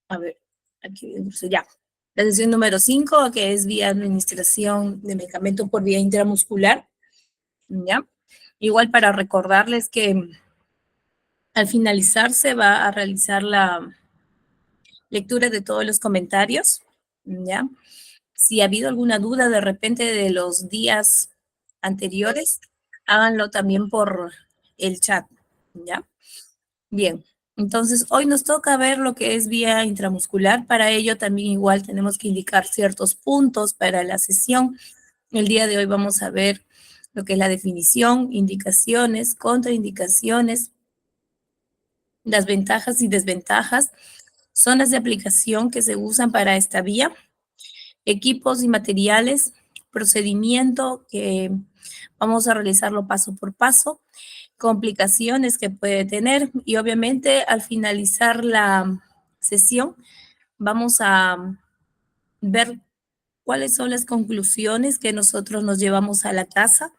A ver, aquí ya. La sesión número 5, que es vía administración de medicamento por vía intramuscular, ¿ya? Igual para recordarles que al finalizar se va a realizar la lectura de todos los comentarios, ¿ya? Si ha habido alguna duda de repente de los días anteriores, háganlo también por el chat, ¿ya? Bien, entonces hoy nos toca ver lo que es vía intramuscular. Para ello también igual tenemos que indicar ciertos puntos para la sesión. El día de hoy vamos a ver lo que es la definición, indicaciones, contraindicaciones, las ventajas y desventajas, zonas de aplicación que se usan para esta vía, equipos y materiales, procedimiento que vamos a realizarlo paso por paso, complicaciones que puede tener y obviamente al finalizar la sesión vamos a ver cuáles son las conclusiones que nosotros nos llevamos a la casa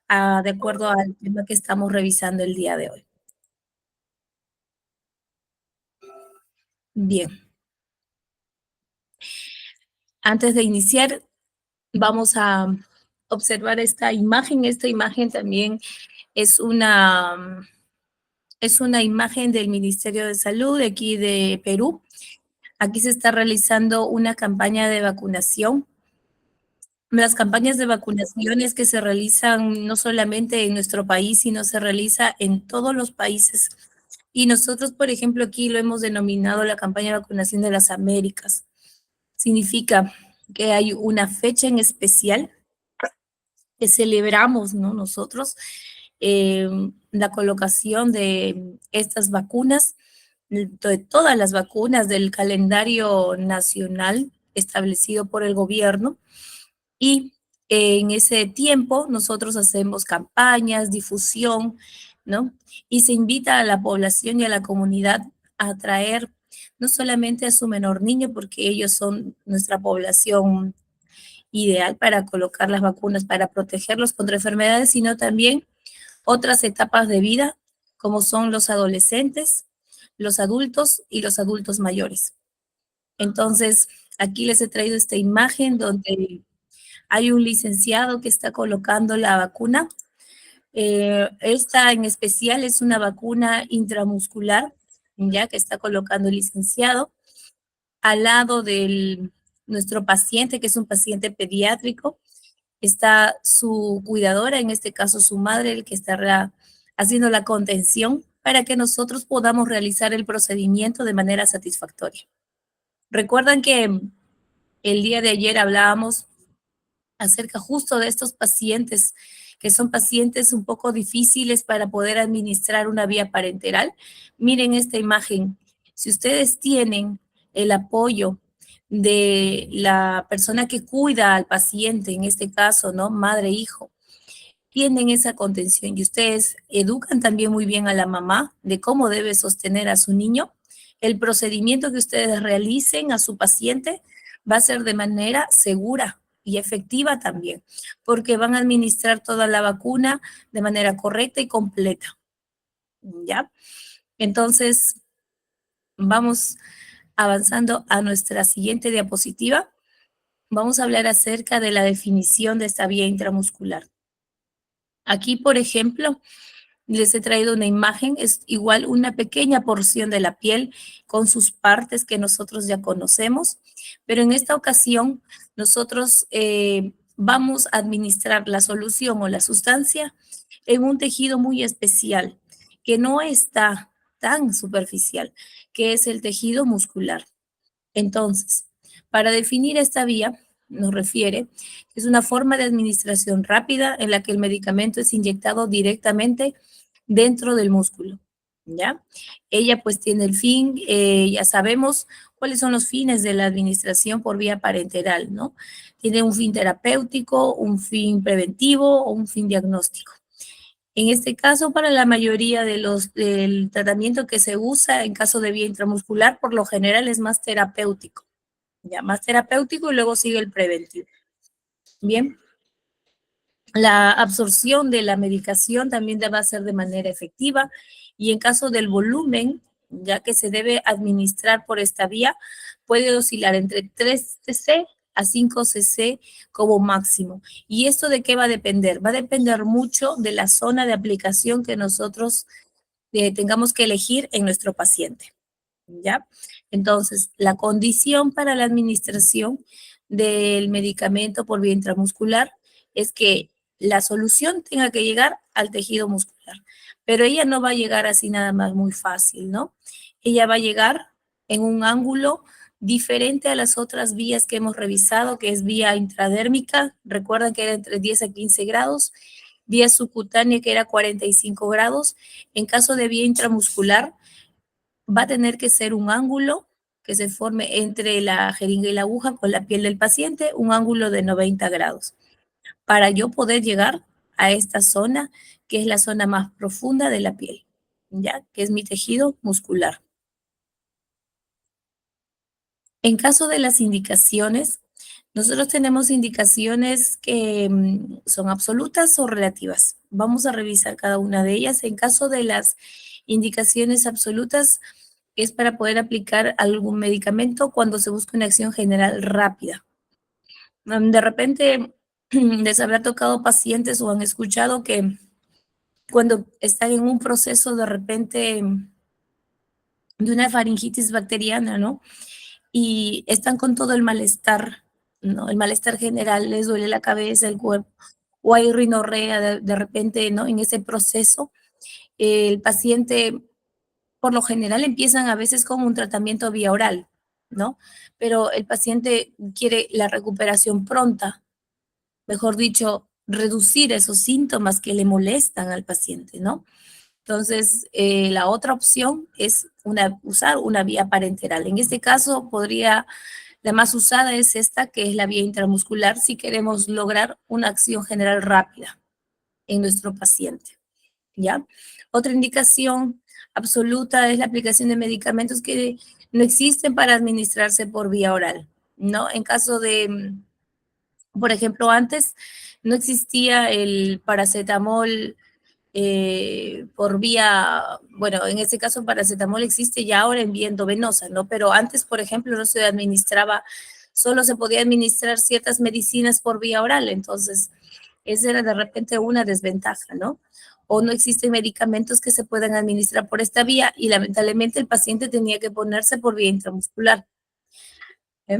de acuerdo al tema que estamos revisando el día de hoy. Bien, antes de iniciar vamos a observar esta imagen. Esta imagen también es una imagen del Ministerio de Salud de aquí de Perú. Aquí se está realizando una campaña de vacunación. Las campañas de vacunaciones que se realizan no solamente en nuestro país, sino se realiza en todos los países. Y nosotros, por ejemplo, aquí lo hemos denominado la campaña de vacunación de las Américas. Significa que hay una fecha en especial que celebramos, ¿no? Nosotros, eh, la colocación de estas vacunas, de todas las vacunas del calendario nacional establecido por el gobierno. Y en ese tiempo nosotros hacemos campañas, difusión, ¿no? Y se invita a la población y a la comunidad a traer no solamente a su menor niño, porque ellos son nuestra población ideal para colocar las vacunas, para protegerlos contra enfermedades, sino también otras etapas de vida, como son los adolescentes, los adultos y los adultos mayores. Entonces, aquí les he traído esta imagen donde hay un licenciado que está colocando la vacuna. Esta en especial es una vacuna intramuscular, ya que está colocando el licenciado al lado de nuestro paciente, que es un paciente pediátrico. Está su cuidadora, en este caso su madre, el que está haciendo la contención para que nosotros podamos realizar el procedimiento de manera satisfactoria. Recuerdan que el día de ayer hablábamos acerca justo de estos pacientes, que son pacientes un poco difíciles para poder administrar una vía parenteral. Miren esta imagen. Si ustedes tienen el apoyo de la persona que cuida al paciente, en este caso, ¿no? Madre, hijo, tienen esa contención y ustedes educan también muy bien a la mamá de cómo debe sostener a su niño, el procedimiento que ustedes realicen a su paciente va a ser de manera segura y efectiva también, porque van a administrar toda la vacuna de manera correcta y completa. ¿Ya? Entonces, vamos avanzando a nuestra siguiente diapositiva. Vamos a hablar acerca de la definición de esta vía intramuscular. Aquí, por ejemplo, les he traído una imagen, es igual una pequeña porción de la piel con sus partes que nosotros ya conocemos, pero en esta ocasión nosotros vamos a administrar la solución o la sustancia en un tejido muy especial que no está tan superficial, que es el tejido muscular. Entonces, para definir esta vía, nos refiere que es una forma de administración rápida en la que el medicamento es inyectado directamente dentro del músculo, ¿ya? Ella pues tiene el fin, ya sabemos cuáles son los fines de la administración por vía parenteral, ¿no? Tiene un fin terapéutico, un fin preventivo o un fin diagnóstico. En este caso, para la mayoría del tratamiento que se usa en caso de vía intramuscular, por lo general es más terapéutico, ya más terapéutico y luego sigue el preventivo. Bien, la absorción de la medicación también va a ser de manera efectiva y en caso del volumen, ya que se debe administrar por esta vía, puede oscilar entre 3 cc a 5 cc como máximo. ¿Y esto de qué va a depender? Va a depender mucho de la zona de aplicación que nosotros tengamos que elegir en nuestro paciente. ¿Ya? Entonces, la condición para la administración del medicamento por vía intramuscular es que la solución tenga que llegar al tejido muscular, pero ella no va a llegar así nada más muy fácil, ¿no? Ella va a llegar en un ángulo diferente a las otras vías que hemos revisado, que es vía intradérmica, recuerdan que era entre 10 a 15 grados, vía subcutánea que era 45 grados, en caso de vía intramuscular, va a tener que ser un ángulo que se forme entre la jeringa y la aguja con la piel del paciente, un ángulo de 90 grados, para yo poder llegar a esta zona, que es la zona más profunda de la piel, ¿ya? Que es mi tejido muscular. En caso de las indicaciones, nosotros tenemos indicaciones que son absolutas o relativas. Vamos a revisar cada una de ellas. En caso de las indicaciones absolutas, es para poder aplicar algún medicamento cuando se busca una acción general rápida. De repente les habrá tocado pacientes o han escuchado que cuando están en un proceso de repente de una faringitis bacteriana, ¿no? Y están con todo el malestar, ¿no? El malestar general, les duele la cabeza, el cuerpo, o hay rinorrea de repente, ¿no? En ese proceso, el paciente, por lo general, empiezan a veces con un tratamiento vía oral, ¿no? Pero el paciente quiere la recuperación pronta, mejor dicho, reducir esos síntomas que le molestan al paciente, ¿no? Entonces, la otra opción es usar una vía parenteral. En este caso, la más usada es esta, que es la vía intramuscular, si queremos lograr una acción general rápida en nuestro paciente, ¿ya? Otra indicación absoluta es la aplicación de medicamentos que no existen para administrarse por vía oral, ¿no? En caso de, por ejemplo, antes no existía el paracetamol por vía, bueno, en este caso paracetamol existe ya ahora en vía endovenosa, ¿no? Pero antes, por ejemplo, no se administraba, solo se podía administrar ciertas medicinas por vía oral, entonces esa era de repente una desventaja, ¿no? O no existen medicamentos que se puedan administrar por esta vía y lamentablemente el paciente tenía que ponerse por vía intramuscular. ¿Eh?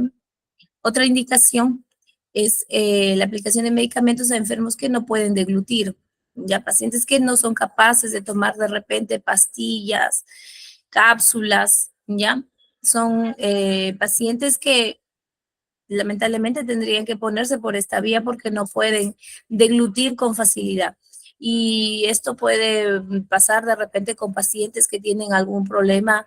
Otra indicación es la aplicación de medicamentos a enfermos que no pueden deglutir, ya pacientes que no son capaces de tomar de repente pastillas, cápsulas, ya son pacientes que lamentablemente tendrían que ponerse por esta vía porque no pueden deglutir con facilidad. Y esto puede pasar de repente con pacientes que tienen algún problema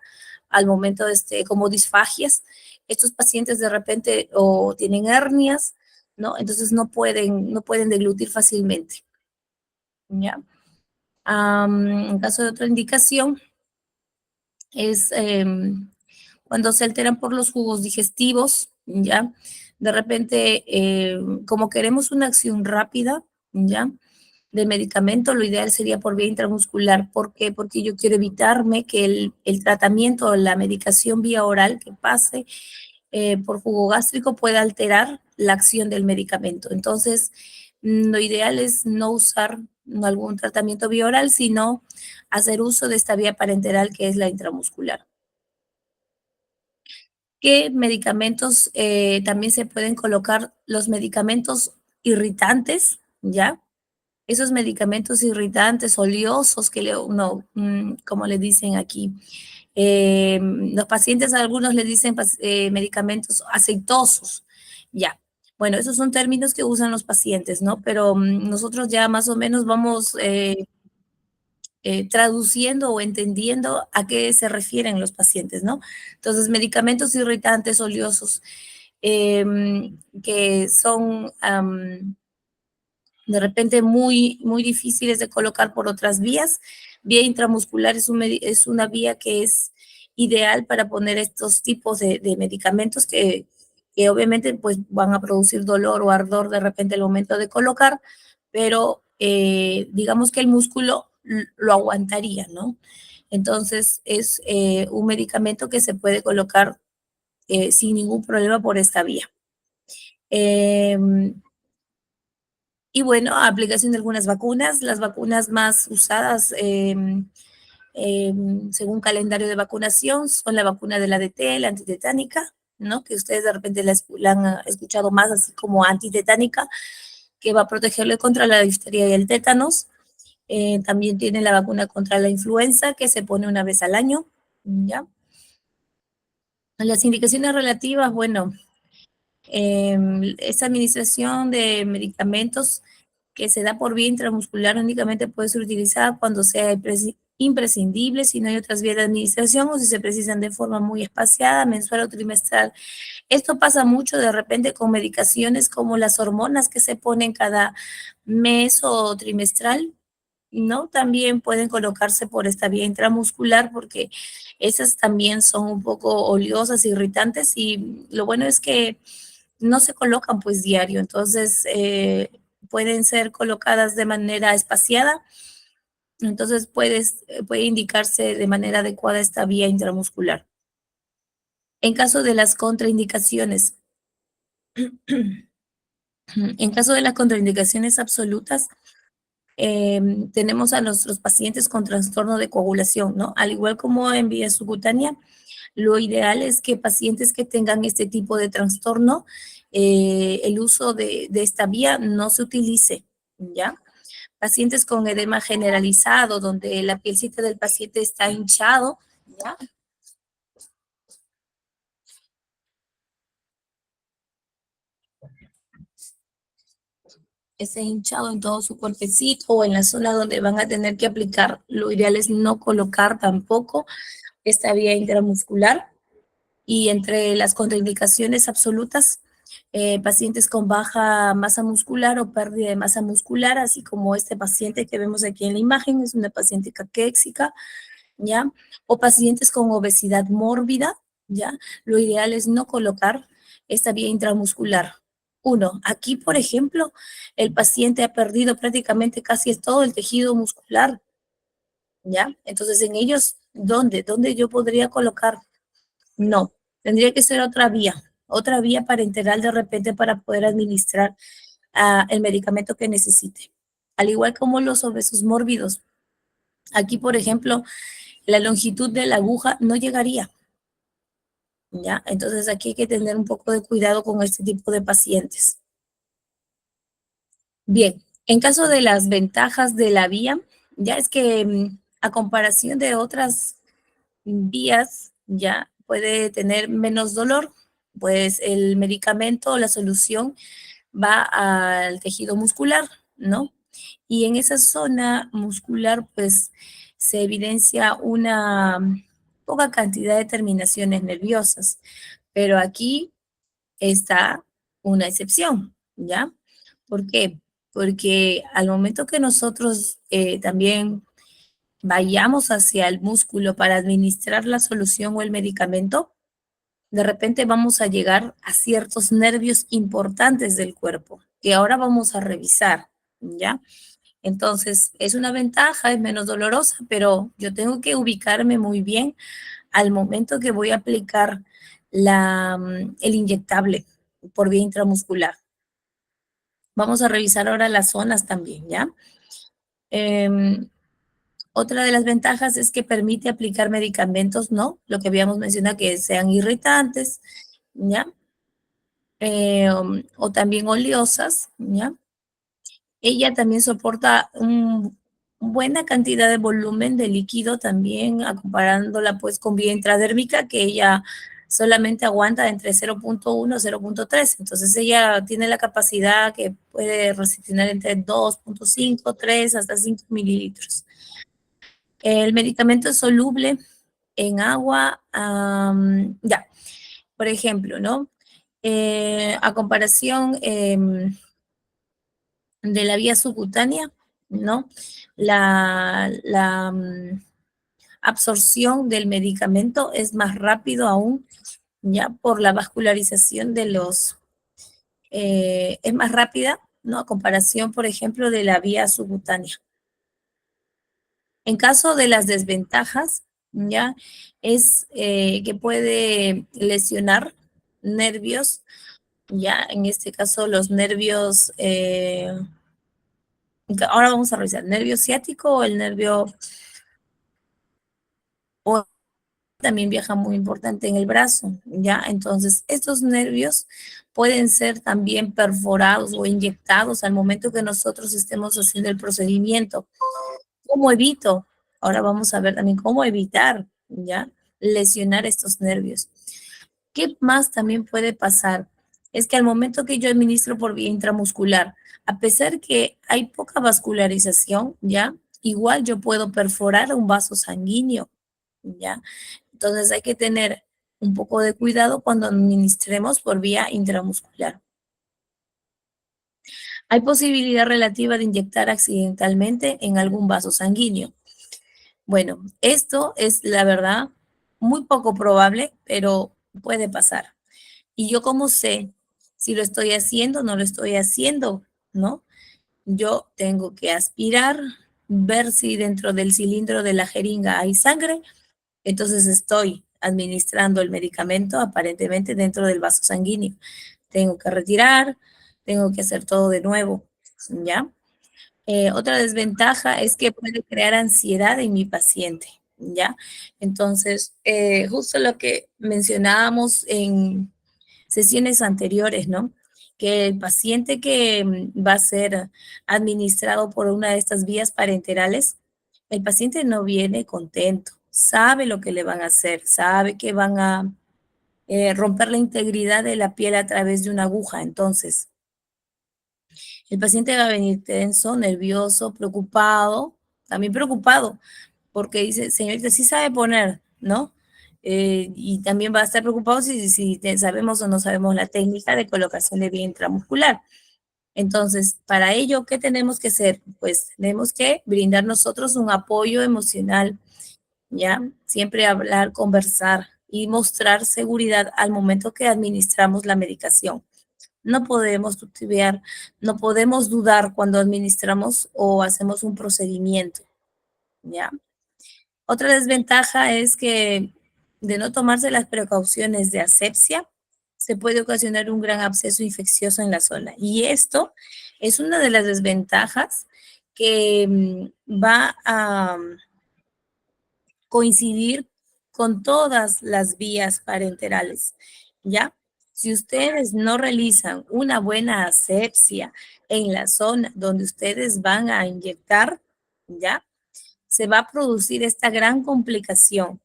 al momento de como disfagias. Estos pacientes de repente o tienen hernias, ¿no? Entonces no pueden deglutir fácilmente, ¿ya? En caso de otra indicación, es cuando se alteran por los jugos digestivos, ¿ya? De repente, como queremos una acción rápida, ¿ya? Del medicamento, lo ideal sería por vía intramuscular. ¿Por qué? Porque yo quiero evitarme que el tratamiento o la medicación vía oral que pase por jugo gástrico pueda alterar la acción del medicamento. Entonces, lo ideal es no usar algún tratamiento vía oral, sino hacer uso de esta vía parenteral que es la intramuscular. ¿Qué medicamentos también se pueden colocar? Los medicamentos irritantes, ¿ya? Esos medicamentos irritantes, oleosos, como le dicen aquí. Los pacientes, algunos le dicen medicamentos aceitosos, ya. Bueno, esos son términos que usan los pacientes, ¿no? Pero nosotros ya más o menos vamos traduciendo o entendiendo a qué se refieren los pacientes, ¿no? Entonces, medicamentos irritantes, oleosos, que son de repente muy difíciles de colocar por otras vías. Vía intramuscular es una vía que es ideal para poner estos tipos de medicamentos que obviamente pues van a producir dolor o ardor de repente al momento de colocar, pero digamos que el músculo lo aguantaría, ¿no? Entonces, es un medicamento que se puede colocar sin ningún problema por esta vía. Y bueno, aplicación de algunas vacunas. Las vacunas más usadas según calendario de vacunación son la vacuna de la ADT, la antitetánica, ¿no? Que ustedes de repente la han escuchado más así como antitetánica, que va a protegerle contra la difteria y el tétanos. También tiene la vacuna contra la influenza, que se pone una vez al año, ¿ya? Las indicaciones relativas, bueno, esta administración de medicamentos que se da por vía intramuscular únicamente puede ser utilizada cuando sea imprescindible, si no hay otras vías de administración o si se precisan de forma muy espaciada, mensual o trimestral. Esto pasa mucho de repente con medicaciones como las hormonas que se ponen cada mes o trimestral, ¿no? También pueden colocarse por esta vía intramuscular porque esas también son un poco oleosas, irritantes y lo bueno es que no se colocan pues diario, entonces pueden ser colocadas de manera espaciada, entonces puede indicarse de manera adecuada esta vía intramuscular. En caso de las contraindicaciones, en caso de las contraindicaciones absolutas, tenemos a nuestros pacientes con trastorno de coagulación, ¿no? Al igual como en vía subcutánea, lo ideal es que pacientes que tengan este tipo de trastorno, el uso de esta vía no se utilice, ¿ya? Pacientes con edema generalizado, donde la pielcita del paciente está hinchado, ¿ya? Ese hinchado en todo su cuerpecito o en la zona donde van a tener que aplicar, lo ideal es no colocar tampoco esta vía intramuscular. Y entre las contraindicaciones absolutas, pacientes con baja masa muscular o pérdida de masa muscular, así como este paciente que vemos aquí en la imagen, es una paciente caquéxica, ¿ya? O pacientes con obesidad mórbida, ¿ya? Lo ideal es no colocar esta vía intramuscular. Uno, aquí, por ejemplo, el paciente ha perdido prácticamente casi todo el tejido muscular, ¿ya? Entonces, en ellos, ¿dónde? ¿Dónde yo podría colocar? No, tendría que ser otra vía parenteral de repente para poder administrar el medicamento que necesite. Al igual como los obesos mórbidos. Aquí, por ejemplo, la longitud de la aguja no llegaría, ¿ya? Entonces aquí hay que tener un poco de cuidado con este tipo de pacientes. Bien, en caso de las ventajas de la vía, ya es que a comparación de otras vías, ya puede tener menos dolor, pues el medicamento o la solución va al tejido muscular, ¿no? Y en esa zona muscular, pues se evidencia una poca cantidad de terminaciones nerviosas, pero aquí está una excepción, ¿ya? ¿Por qué? Porque al momento que nosotros también vayamos hacia el músculo para administrar la solución o el medicamento, de repente vamos a llegar a ciertos nervios importantes del cuerpo que ahora vamos a revisar, ¿ya? Entonces, es una ventaja, es menos dolorosa, pero yo tengo que ubicarme muy bien al momento que voy a aplicar el inyectable por vía intramuscular. Vamos a revisar ahora las zonas también, ¿ya? Em, Otra de las ventajas es que permite aplicar medicamentos, ¿no? Lo que habíamos mencionado, que sean irritantes, ¿ya? O también oleosas, ¿ya? Ella también soporta buena cantidad de volumen de líquido también, comparándola pues con vía intradérmica, que ella solamente aguanta entre 0.1 y 0.3. Entonces ella tiene la capacidad que puede recepcionar entre 2.5, 3 hasta 5 mililitros. El medicamento es soluble en agua, ya, por ejemplo, ¿no? A comparación de la vía subcutánea, ¿no? La absorción del medicamento es más rápido aún, ya por la vascularización de es más rápida, ¿no? A comparación, por ejemplo, de la vía subcutánea. En caso de las desventajas, ya es que puede lesionar nervios, ya en este caso los nervios, ahora vamos a revisar, nervio ciático o el nervio, o también viaja muy importante en el brazo, ya. Entonces, estos nervios pueden ser también perforados o inyectados al momento que nosotros estemos haciendo el procedimiento. ¿Cómo evito? Ahora vamos a ver también cómo evitar, ¿ya? Lesionar estos nervios. ¿Qué más también puede pasar? Es que al momento que yo administro por vía intramuscular, a pesar que hay poca vascularización, ¿ya? Igual yo puedo perforar un vaso sanguíneo, ¿ya? Entonces hay que tener un poco de cuidado cuando administremos por vía intramuscular. Hay posibilidad relativa de inyectar accidentalmente en algún vaso sanguíneo. Bueno, esto es la verdad muy poco probable, pero puede pasar. ¿Y yo cómo sé si lo estoy haciendo o no lo estoy haciendo? ¿No? Yo tengo que aspirar, ver si dentro del cilindro de la jeringa hay sangre, entonces estoy administrando el medicamento aparentemente dentro del vaso sanguíneo. Tengo que retirar, tengo que hacer todo de nuevo, ¿ya? Otra desventaja es que puede crear ansiedad en mi paciente, ¿ya? Entonces, justo lo que mencionábamos en sesiones anteriores, ¿no? Que el paciente que va a ser administrado por una de estas vías parenterales, el paciente no viene contento, sabe lo que le van a hacer, sabe que van a romper la integridad de la piel a través de una aguja. Entonces, el paciente va a venir tenso, nervioso, preocupado, también preocupado, porque dice, señorita, sí sabe poner, ¿no? Y también va a estar preocupado si sabemos o no sabemos la técnica de colocación de vía intramuscular. Entonces, para ello, ¿qué tenemos que hacer? Pues tenemos que brindar nosotros un apoyo emocional, ¿ya? Siempre hablar, conversar y mostrar seguridad al momento que administramos la medicación. No podemos titubear, no podemos dudar cuando administramos o hacemos un procedimiento, ¿ya? Otra desventaja es que de no tomarse las precauciones de asepsia, se puede ocasionar un gran absceso infeccioso en la zona. Y esto es una de las desventajas que va a coincidir con todas las vías parenterales, ¿ya? Si ustedes no realizan una buena asepsia en la zona donde ustedes van a inyectar, ¿ya? Se va a producir esta gran complicación.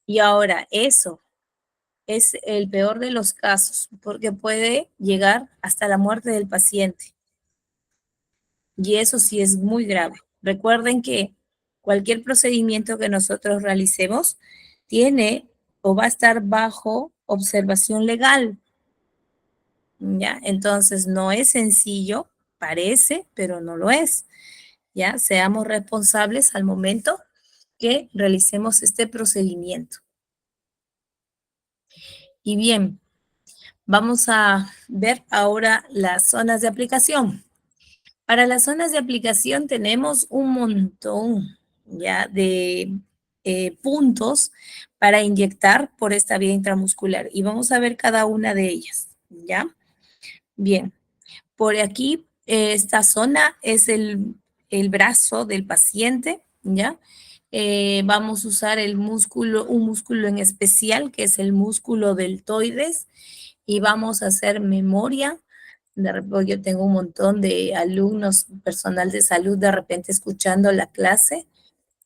Y ahora eso es el peor de los casos, porque puede llegar hasta la muerte del paciente. Y eso sí es muy grave. Recuerden que cualquier procedimiento que nosotros realicemos tiene o va a estar bajo observación legal, ¿ya? Entonces no es sencillo, parece, pero no lo es, ¿ya? Seamos responsables al momento que realicemos este procedimiento. Y bien, vamos a ver ahora las zonas de aplicación. Para las zonas de aplicación tenemos un montón ya de puntos para inyectar por esta vía intramuscular y vamos a ver cada una de ellas, ¿ya? Bien, por aquí esta zona es el brazo del paciente, ¿ya? Vamos a usar el músculo, un músculo en especial que es el músculo deltoides y vamos a hacer memoria. De repente yo tengo un montón de alumnos, personal de salud, de repente escuchando la clase,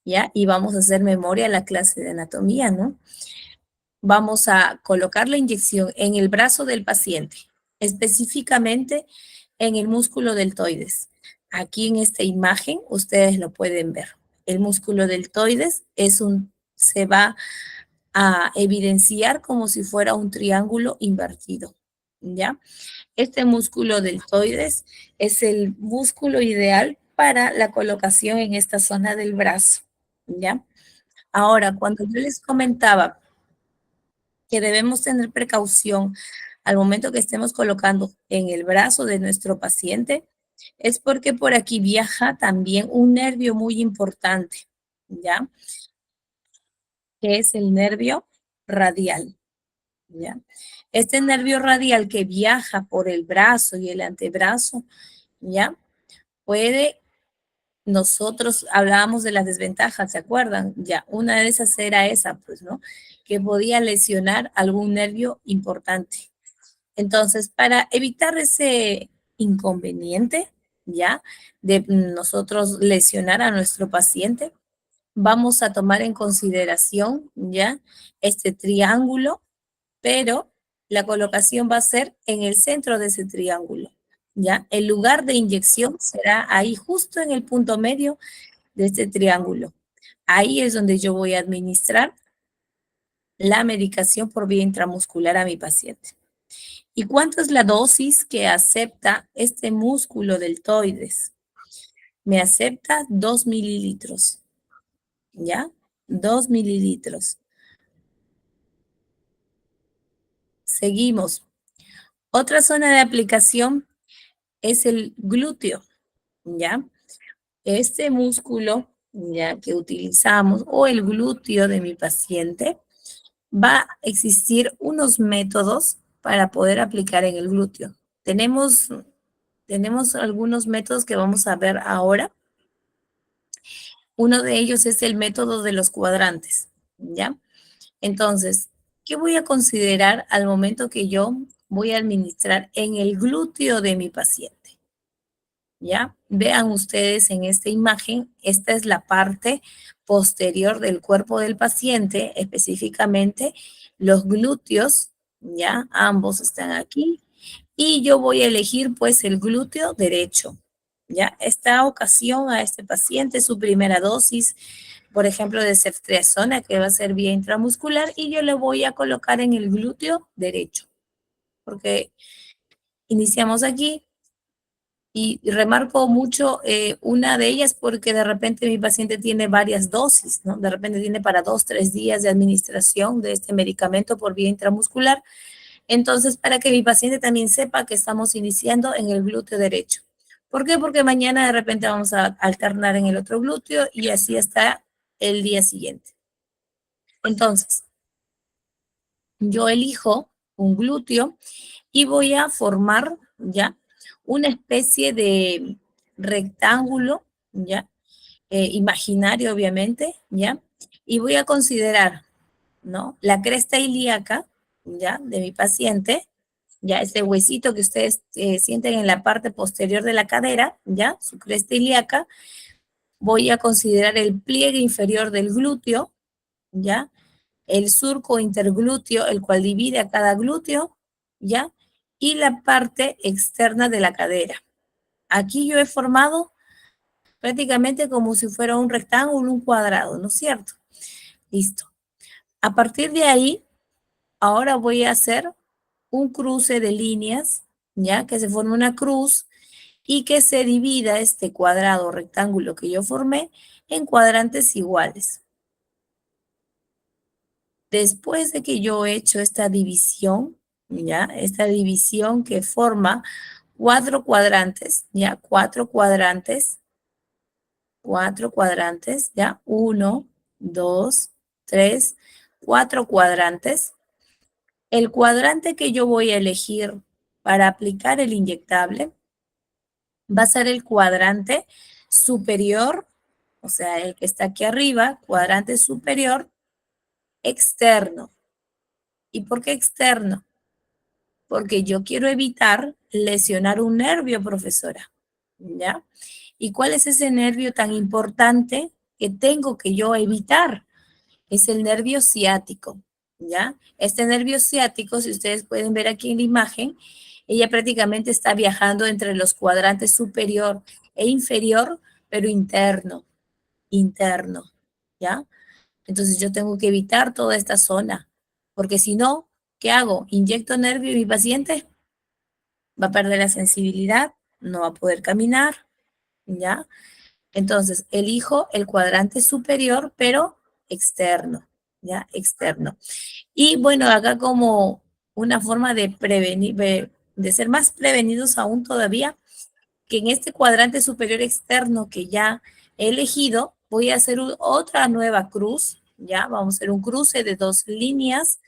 ¿ya? Y vamos a hacer memoria a la clase de anatomía, ¿no? Vamos a colocar la inyección en el brazo del paciente, específicamente en el músculo deltoides. Aquí en esta imagen ustedes lo pueden ver. El músculo deltoides se va a evidenciar como si fuera un triángulo invertido, ¿ya? Este músculo deltoides es el músculo ideal para la colocación en esta zona del brazo, ¿ya? Ahora, cuando yo les comentaba que debemos tener precaución al momento que estemos colocando en el brazo de nuestro paciente, es porque por aquí viaja también un nervio muy importante, ¿ya? Que es el nervio radial, ¿ya? Este nervio radial que viaja por el brazo y el antebrazo, ¿ya? Puede, nosotros hablábamos de las desventajas, ¿se acuerdan? Ya, una de esas era esa, pues, ¿no? Que podía lesionar algún nervio importante. Entonces, para evitar ese inconveniente, ¿ya? De nosotros lesionar a nuestro paciente, vamos a tomar en consideración, ¿ya? Este triángulo, pero la colocación va a ser en el centro de ese triángulo, ¿ya? El lugar de inyección será ahí justo en el punto medio de este triángulo. Ahí es donde yo voy a administrar la medicación por vía intramuscular a mi paciente. ¿Y cuánto es la dosis que acepta este músculo deltoides? Me acepta 2 mililitros, ¿ya? 2 mililitros. Seguimos. Otra zona de aplicación es el glúteo, ¿ya? Este músculo, ya que utilizamos, o el glúteo de mi paciente, va a existir unos métodos para poder aplicar en el glúteo. Tenemos algunos métodos que vamos a ver ahora. Uno de ellos es el método de los cuadrantes, ¿ya? Entonces, ¿qué voy a considerar al momento que yo voy a administrar en el glúteo de mi paciente? ¿Ya? Vean ustedes en esta imagen, esta es la parte posterior del cuerpo del paciente, específicamente los glúteos, ¿ya? Ambos están aquí. Y yo voy a elegir pues el glúteo derecho, ¿ya? Esta ocasión a este paciente, su primera dosis, por ejemplo, de ceftriaxona, que va a ser vía intramuscular, y yo le voy a colocar en el glúteo derecho, porque iniciamos aquí, y remarco mucho una de ellas porque de repente mi paciente tiene varias dosis, ¿no? De repente tiene para 2, 3 días de administración de este medicamento por vía intramuscular. Entonces, para que mi paciente también sepa que estamos iniciando en el glúteo derecho. ¿Por qué? Porque mañana de repente vamos a alternar en el otro glúteo y así hasta el día siguiente. Entonces, yo elijo un glúteo y voy a formar, ¿ya? Una especie de rectángulo, ¿ya? Imaginario, obviamente, ¿ya? Y voy a considerar, ¿no? La cresta ilíaca, ¿ya? De mi paciente, ¿ya? Ese huesito que ustedes sienten en la parte posterior de la cadera, ¿ya? Su cresta ilíaca. Voy a considerar el pliegue inferior del glúteo, ¿ya? El surco interglúteo, el cual divide a cada glúteo, ¿ya? Y la parte externa de la cadera. Aquí yo he formado prácticamente como si fuera un rectángulo, un cuadrado, ¿no es cierto? Listo. A partir de ahí, ahora voy a hacer un cruce de líneas, ¿ya? Que se forme una cruz y que se divida este cuadrado rectángulo que yo formé en cuadrantes iguales. Después de que yo he hecho esta división, ¿ya? Esta división que forma 4 cuadrantes, ¿ya? 4 cuadrantes, ¿ya? 1, 2, 3, 4 cuadrantes. El cuadrante que yo voy a elegir para aplicar el inyectable va a ser el cuadrante superior, o sea, el que está aquí arriba, cuadrante superior externo. ¿Y por qué externo? Porque yo quiero evitar lesionar un nervio, profesora, ¿ya? ¿Y cuál es ese nervio tan importante que tengo que yo evitar? Es el nervio ciático, ¿ya? Este nervio ciático, si ustedes pueden ver aquí en la imagen, ella prácticamente está viajando entre los cuadrantes superior e inferior, pero interno, ¿ya? Entonces yo tengo que evitar toda esta zona, porque si no, ¿qué hago? Inyecto nervio y mi paciente va a perder la sensibilidad, no va a poder caminar, ¿ya? Entonces, elijo el cuadrante superior, pero externo, ¿ya? Externo. Y bueno, acá como una forma de prevenir, de ser más prevenidos aún todavía, que en este cuadrante superior externo que ya he elegido, voy a hacer otra nueva cruz, ¿ya? Vamos a hacer un cruce de dos líneas,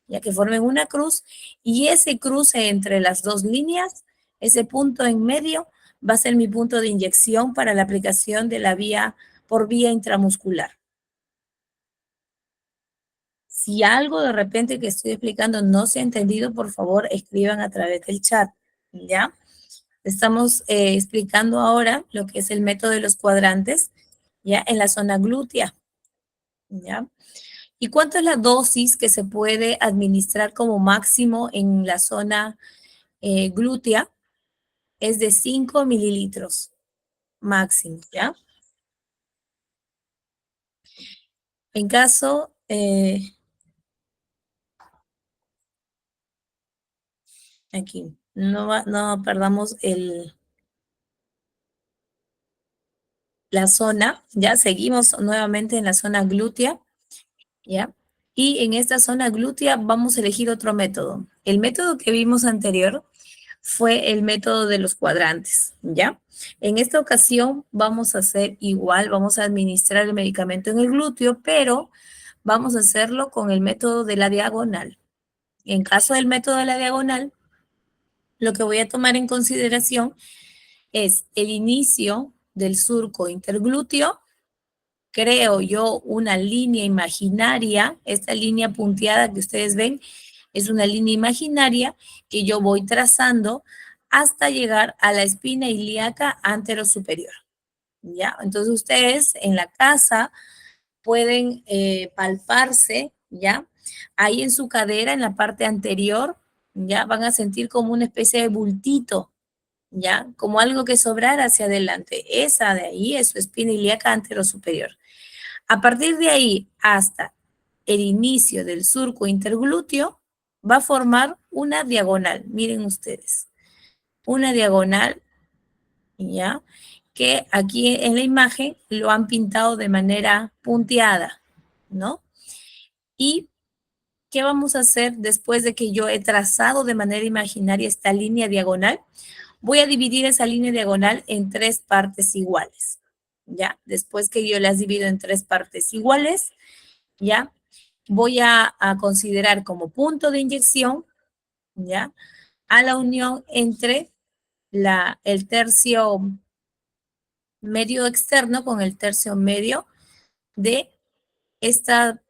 ya que formen una cruz, y ese cruce entre las dos líneas, ese punto en medio, va a ser mi punto de inyección para la aplicación de la vía por vía intramuscular. Si algo de repente que estoy explicando no se ha entendido, por favor, escriban a través del chat, ¿ya? Estamos explicando ahora lo que es el método de los cuadrantes, ¿ya? En la zona glútea, ¿ya? ¿Y cuánto es la dosis que se puede administrar como máximo en la zona glútea? Es de 5 mililitros máximo, ¿ya? En caso, aquí, no perdamos la zona, ya seguimos nuevamente en la zona glútea, ¿ya? Y en esta zona glútea vamos a elegir otro método. El método que vimos anterior fue el método de los cuadrantes, ¿ya? En esta ocasión vamos a hacer igual, vamos a administrar el medicamento en el glúteo, pero vamos a hacerlo con el método de la diagonal. En caso del método de la diagonal, lo que voy a tomar en consideración es el inicio del surco interglúteo. Creo yo una línea imaginaria, esta línea punteada que ustedes ven es una línea imaginaria que yo voy trazando hasta llegar a la espina ilíaca anterosuperior, ¿ya? Entonces ustedes en la casa pueden palparse, ¿ya? Ahí en su cadera, en la parte anterior, ¿ya? Van a sentir como una especie de bultito, ¿ya? Como algo que sobrara hacia adelante. Esa de ahí es su espina ilíaca anterosuperior. A partir de ahí hasta el inicio del surco interglúteo va a formar una diagonal. Miren ustedes, una diagonal, ¿ya? Que aquí en la imagen lo han pintado de manera punteada, ¿no? ¿Y qué vamos a hacer después de que yo he trazado de manera imaginaria esta línea diagonal? Voy a dividir esa línea diagonal en tres partes iguales, ¿ya? Después que yo las divido en tres partes iguales, ¿ya? Voy a considerar como punto de inyección, ¿ya? A la unión entre el tercio medio externo con el tercio medio de esta,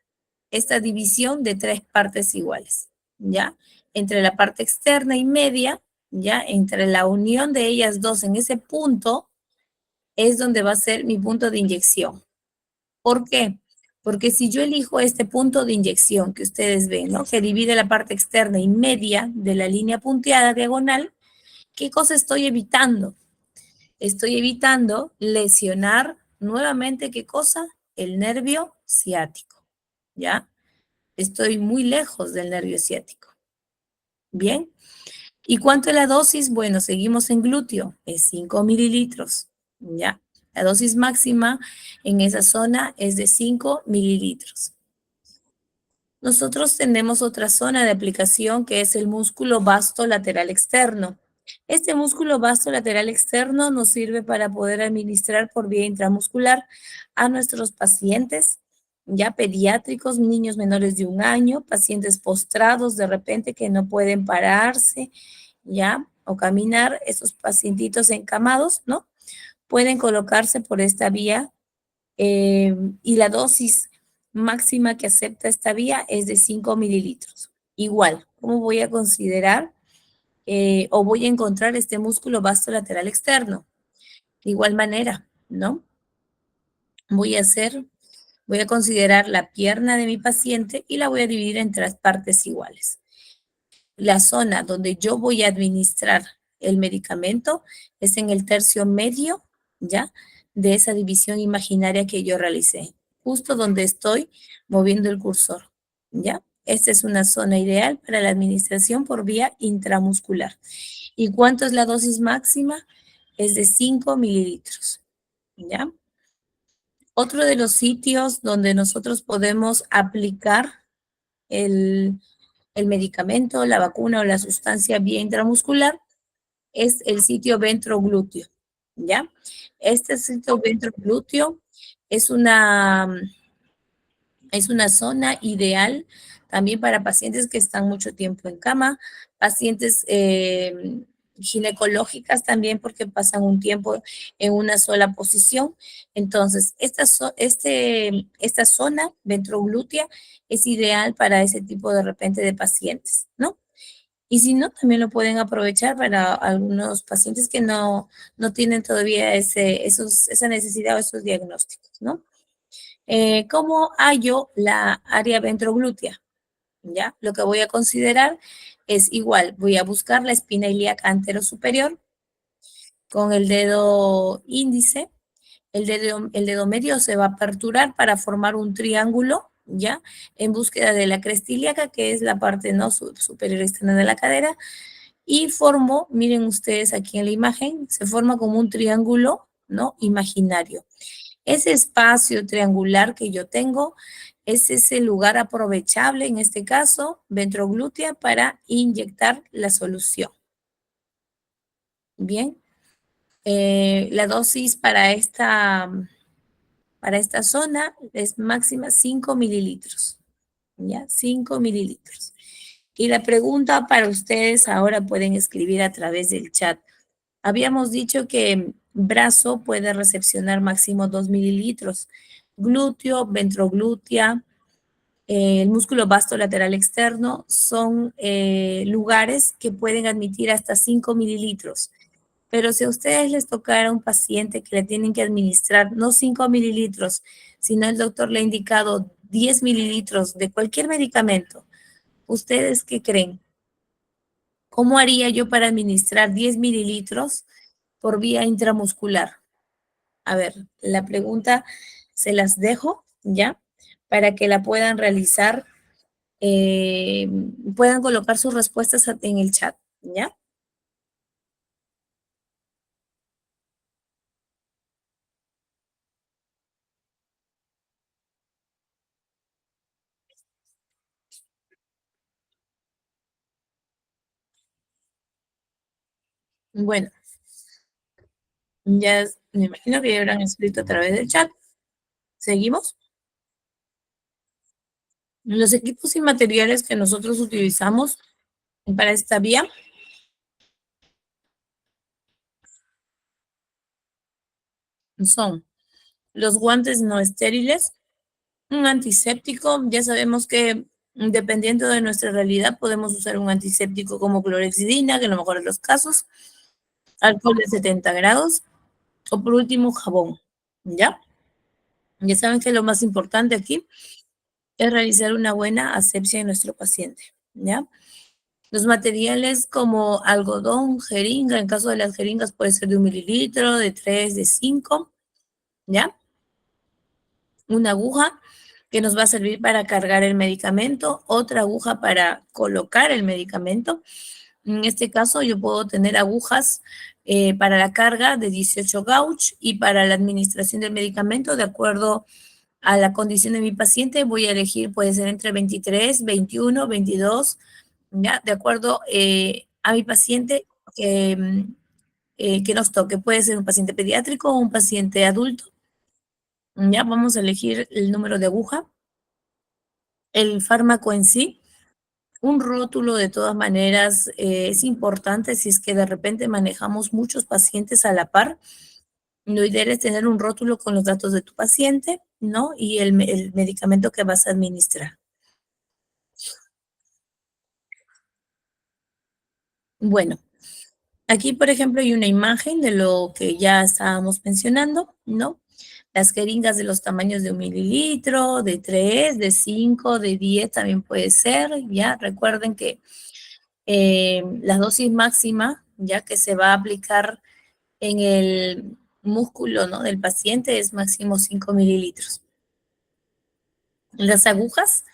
esta división de tres partes iguales, ¿ya? Entre la parte externa y media, ¿ya? Entre la unión de ellas dos en ese punto es donde va a ser mi punto de inyección. ¿Por qué? Porque si yo elijo este punto de inyección que ustedes ven, ¿no? Que divide la parte externa y media de la línea punteada diagonal, ¿qué cosa estoy evitando? Estoy evitando lesionar nuevamente, ¿qué cosa? El nervio ciático, ¿ya? Estoy muy lejos del nervio ciático. Bien. ¿Y cuánto es la dosis? Bueno, seguimos en glúteo, es 5 mililitros, ¿ya? La dosis máxima en esa zona es de 5 mililitros. Nosotros tenemos otra zona de aplicación que es el músculo vasto lateral externo. Este músculo vasto lateral externo nos sirve para poder administrar por vía intramuscular a nuestros pacientes, ya pediátricos, niños menores de 1 año, pacientes postrados de repente que no pueden pararse, ya, o caminar, esos pacientitos encamados, ¿no? Pueden colocarse por esta vía y la dosis máxima que acepta esta vía es de 5 mililitros. Igual, ¿cómo voy a considerar o voy a encontrar este músculo vasto lateral externo? De igual manera, ¿no? Voy a considerar la pierna de mi paciente y la voy a dividir en tres partes iguales. La zona donde yo voy a administrar el medicamento es en el tercio medio, ¿ya? De esa división imaginaria que yo realicé, justo donde estoy moviendo el cursor, ¿ya? Esta es una zona ideal para la administración por vía intramuscular. ¿Y cuánto es la dosis máxima? Es de 5 mililitros, ¿ya? Otro de los sitios donde nosotros podemos aplicar el, el medicamento, la vacuna o la sustancia vía intramuscular es el sitio ventroglúteo, ¿ya? Este sitio ventroglúteo Es una, es una zona ideal también para pacientes que están mucho tiempo en cama, pacientes ginecológicas también porque pasan un tiempo en una sola posición. Entonces, esta zona ventroglútea es ideal para ese tipo de repente de pacientes, ¿no? Y si no, también lo pueden aprovechar para algunos pacientes que no tienen todavía esa necesidad o esos diagnósticos, ¿no? ¿Cómo hallo la área ventroglútea? ¿Ya? Lo que voy a considerar es igual, voy a buscar la espina ilíaca anterosuperior con el dedo índice, el dedo medio se va a aperturar para formar un triángulo, ¿ya? En búsqueda de la cresta ilíaca, que es la parte no superior externa de la cadera, y formo, miren ustedes aquí en la imagen, se forma como un triángulo, ¿no? Imaginario. Ese espacio triangular que yo tengo es ese lugar aprovechable, en este caso, ventroglútea, para inyectar la solución. Bien, la dosis para esta zona es máxima 5 mililitros, ¿ya? 5 mililitros. Y la pregunta para ustedes ahora pueden escribir a través del chat. Habíamos dicho que brazo puede recepcionar máximo 2 mililitros. Glúteo, ventroglútea, el músculo vasto lateral externo son lugares que pueden admitir hasta 5 mililitros. Pero si a ustedes les tocara un paciente que le tienen que administrar no 5 mililitros, sino el doctor le ha indicado 10 mililitros de cualquier medicamento, ¿ustedes qué creen? ¿Cómo haría yo para administrar 10 mililitros por vía intramuscular? A ver, la pregunta se las dejo, ¿ya? Para que la puedan realizar, eh, puedan colocar sus respuestas en el chat, ¿ya? Bueno, ya me imagino que ya habrán escrito a través del chat. ¿Seguimos? Los equipos y materiales que nosotros utilizamos para esta vía son los guantes no estériles, un antiséptico. Ya sabemos que dependiendo de nuestra realidad podemos usar un antiséptico como clorexidina, que en lo mejor de los casos, alcohol de 70 grados o por último jabón, ¿ya? Ya saben que lo más importante aquí es realizar una buena asepsia en nuestro paciente, ¿ya? Los materiales como algodón, jeringa, en caso de las jeringas puede ser de 1 mililitro, de 3, de 5, ¿ya? Una aguja que nos va a servir para cargar el medicamento, otra aguja para colocar el medicamento. En este caso yo puedo tener agujas para la carga de 18 gauge y para la administración del medicamento de acuerdo a la condición de mi paciente voy a elegir, puede ser entre 23, 21, 22, ¿ya? De acuerdo a mi paciente que nos toque. Puede ser un paciente pediátrico o un paciente adulto. Ya vamos a elegir el número de aguja, el fármaco en sí. Un rótulo de todas maneras es importante si es que de repente manejamos muchos pacientes a la par. Lo ideal es tener un rótulo con los datos de tu paciente, ¿no? Y el medicamento que vas a administrar. Bueno, aquí, por ejemplo, hay una imagen de lo que ya estábamos mencionando, ¿no? Las jeringas de los tamaños de 1 mililitro, de 3, de 5, de 10 también puede ser, ¿ya? Recuerden que la dosis máxima, ya que se va a aplicar en el músculo, ¿no? Del paciente es máximo 5 mililitros. Las agujas,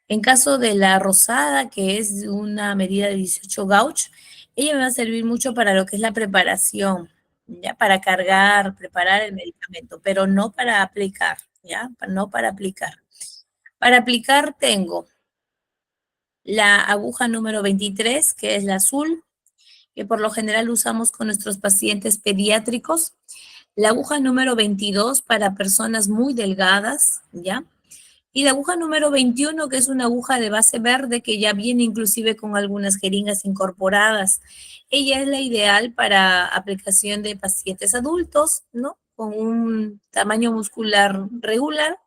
en caso de la rosada, que es una medida de 18 gauge, ella me va a servir mucho para lo que es la preparación, ¿ya? Para cargar, preparar el medicamento, pero no para aplicar, ¿ya? No para aplicar. Para aplicar tengo la aguja número 23, que es la azul, que por lo general usamos con nuestros pacientes pediátricos. La aguja número 22 para personas muy delgadas, ¿ya? Y la aguja número 21, que es una aguja de base verde que ya viene inclusive con algunas jeringas incorporadas. Ella es la ideal para aplicación de pacientes adultos, ¿no? Con un tamaño muscular regular.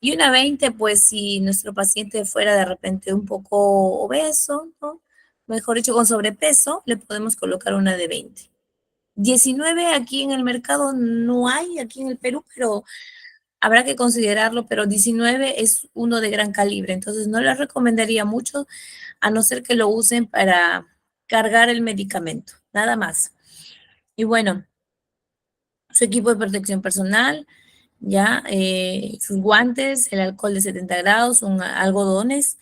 Y una 20, pues si nuestro paciente fuera de repente un poco obeso, ¿no? Mejor dicho, con sobrepeso, le podemos colocar una de 20. 19 aquí en el mercado no hay, aquí en el Perú, pero habrá que considerarlo, pero 19 es uno de gran calibre, entonces no les recomendaría mucho, a no ser que lo usen para cargar el medicamento, nada más. Y bueno, su equipo de protección personal, ya, sus guantes, el alcohol de 70 grados, algodones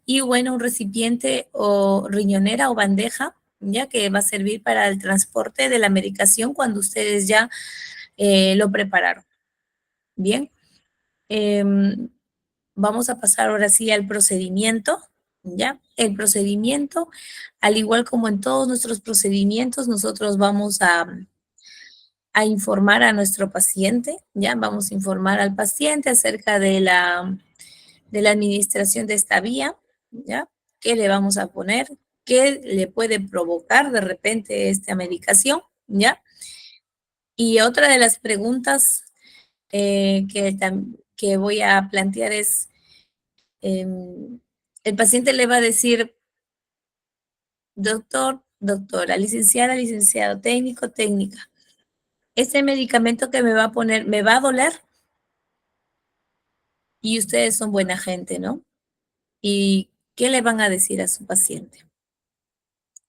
y bueno, un recipiente o riñonera o bandeja, ya que va a servir para el transporte de la medicación cuando ustedes ya lo prepararon. Bien, em, vamos a pasar ahora sí al procedimiento, ¿ya? El procedimiento, al igual como en todos nuestros procedimientos, nosotros vamos a informar a nuestro paciente, ¿ya? Vamos a informar al paciente acerca de la administración de esta vía, ¿ya? ¿Qué le vamos a poner? ¿Qué le puede provocar de repente esta medicación? ¿Ya? Y otra de las preguntas que voy a plantear es, el paciente le va a decir, doctor, doctora, licenciada, licenciado, técnico, técnica, este medicamento que me va a poner, ¿me va a doler? Y ustedes son buena gente, ¿no? ¿Y qué le van a decir a su paciente?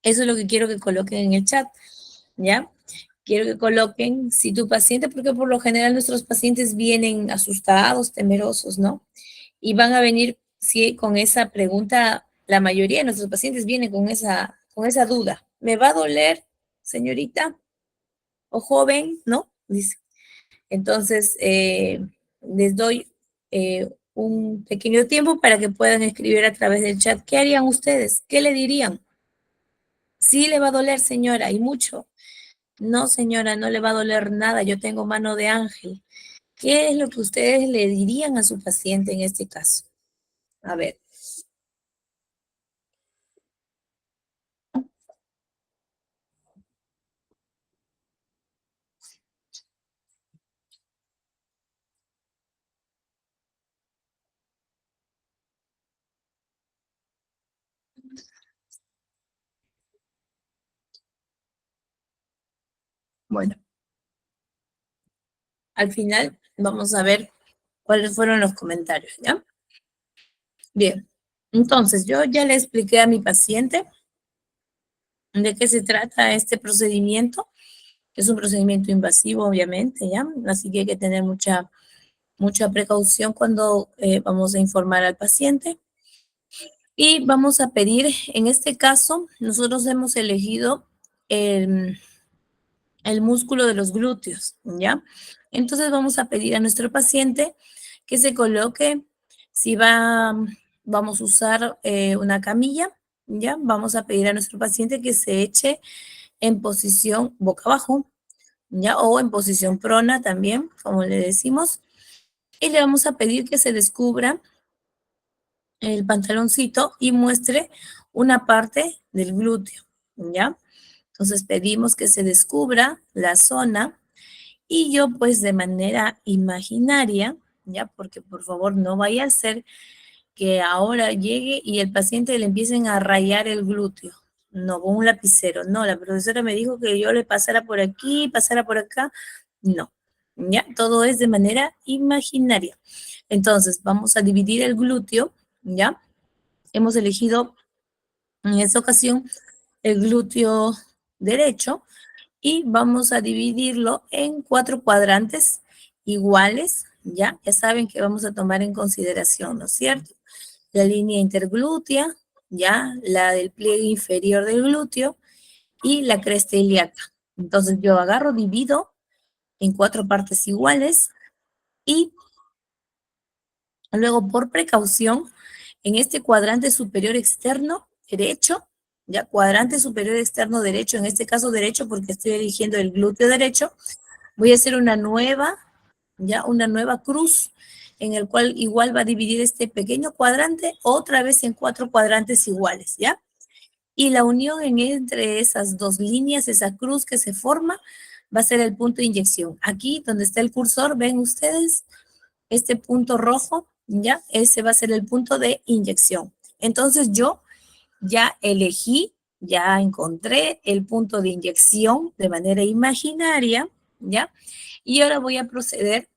Eso es lo que quiero que coloquen en el chat, ¿ya? Quiero que coloquen, si tu paciente, porque por lo general nuestros pacientes vienen asustados, temerosos, ¿no? Y van a venir, sí, con esa pregunta, la mayoría de nuestros pacientes vienen con esa duda. ¿Me va a doler, señorita o joven? ¿No? Dice. Entonces, les doy un pequeño tiempo para que puedan escribir a través del chat. ¿Qué harían ustedes? ¿Qué le dirían? Sí le va a doler, señora, y mucho. No, señora, no le va a doler nada. Yo tengo mano de ángel. ¿Qué es lo que ustedes le dirían a su paciente en este caso? A ver. Bueno, al final vamos a ver cuáles fueron los comentarios, ¿ya? Bien, entonces yo ya le expliqué a mi paciente de qué se trata este procedimiento. Es un procedimiento invasivo, obviamente, ¿ya? Así que hay que tener mucha precaución cuando vamos a informar al paciente. Y vamos a pedir, en este caso, nosotros hemos elegido el músculo de los glúteos, ¿ya? Entonces vamos a pedir a nuestro paciente que se coloque, si vamos a usar una camilla, ¿ya? Vamos a pedir a nuestro paciente que se eche en posición boca abajo, ¿ya? O en posición prona también, como le decimos. Y le vamos a pedir que se descubra el pantaloncito y muestre una parte del glúteo, ¿ya? Entonces pedimos que se descubra la zona y yo pues de manera imaginaria, ¿ya? Porque por favor no vaya a ser que ahora llegue y el paciente le empiecen a rayar el glúteo. No, con un lapicero. No, la profesora me dijo que yo le pasara por aquí, pasara por acá. No, ¿ya? Todo es de manera imaginaria. Entonces, vamos a dividir el glúteo, ¿ya? Hemos elegido en esta ocasión el glúteo derecho y vamos a dividirlo en 4 cuadrantes iguales, ¿ya? Ya saben que vamos a tomar en consideración, ¿no es cierto? La línea interglútea, ¿ya? La del pliegue inferior del glúteo y la cresta ilíaca. Entonces yo agarro, divido en 4 partes iguales y luego por precaución, en este cuadrante superior externo derecho, ya cuadrante superior externo derecho, en este caso derecho porque estoy eligiendo el glúteo derecho, Voy a hacer una nueva, ya, una nueva cruz, en el cual igual va a dividir este pequeño cuadrante otra vez en 4 cuadrantes iguales, ¿ya? Y la unión entre esas dos líneas, esa cruz que se forma, va a ser el punto de inyección. Aquí donde está el cursor, ven ustedes, este punto rojo, ¿ya? Ese va a ser el punto de inyección. Entonces yo ya elegí, ya encontré el punto de inyección de manera imaginaria, ¿ya? Y ahora voy a proceder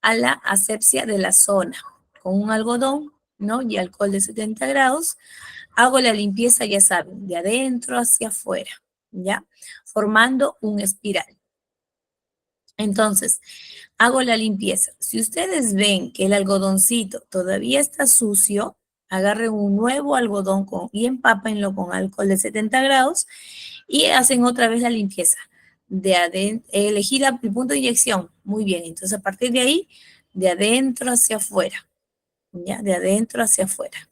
a la asepsia de la zona. Con un algodón, ¿no? Y alcohol de 70 grados, hago la limpieza, ya saben, de adentro hacia afuera, ¿ya? Formando un espiral. Entonces, hago la limpieza. Si ustedes ven que el algodoncito todavía está sucio, agarren un nuevo algodón y empápenlo con alcohol de 70 grados y hacen otra vez la limpieza. Elegir el punto de inyección. Muy bien, entonces a partir de ahí, de adentro hacia afuera, ¿ya? De adentro hacia afuera.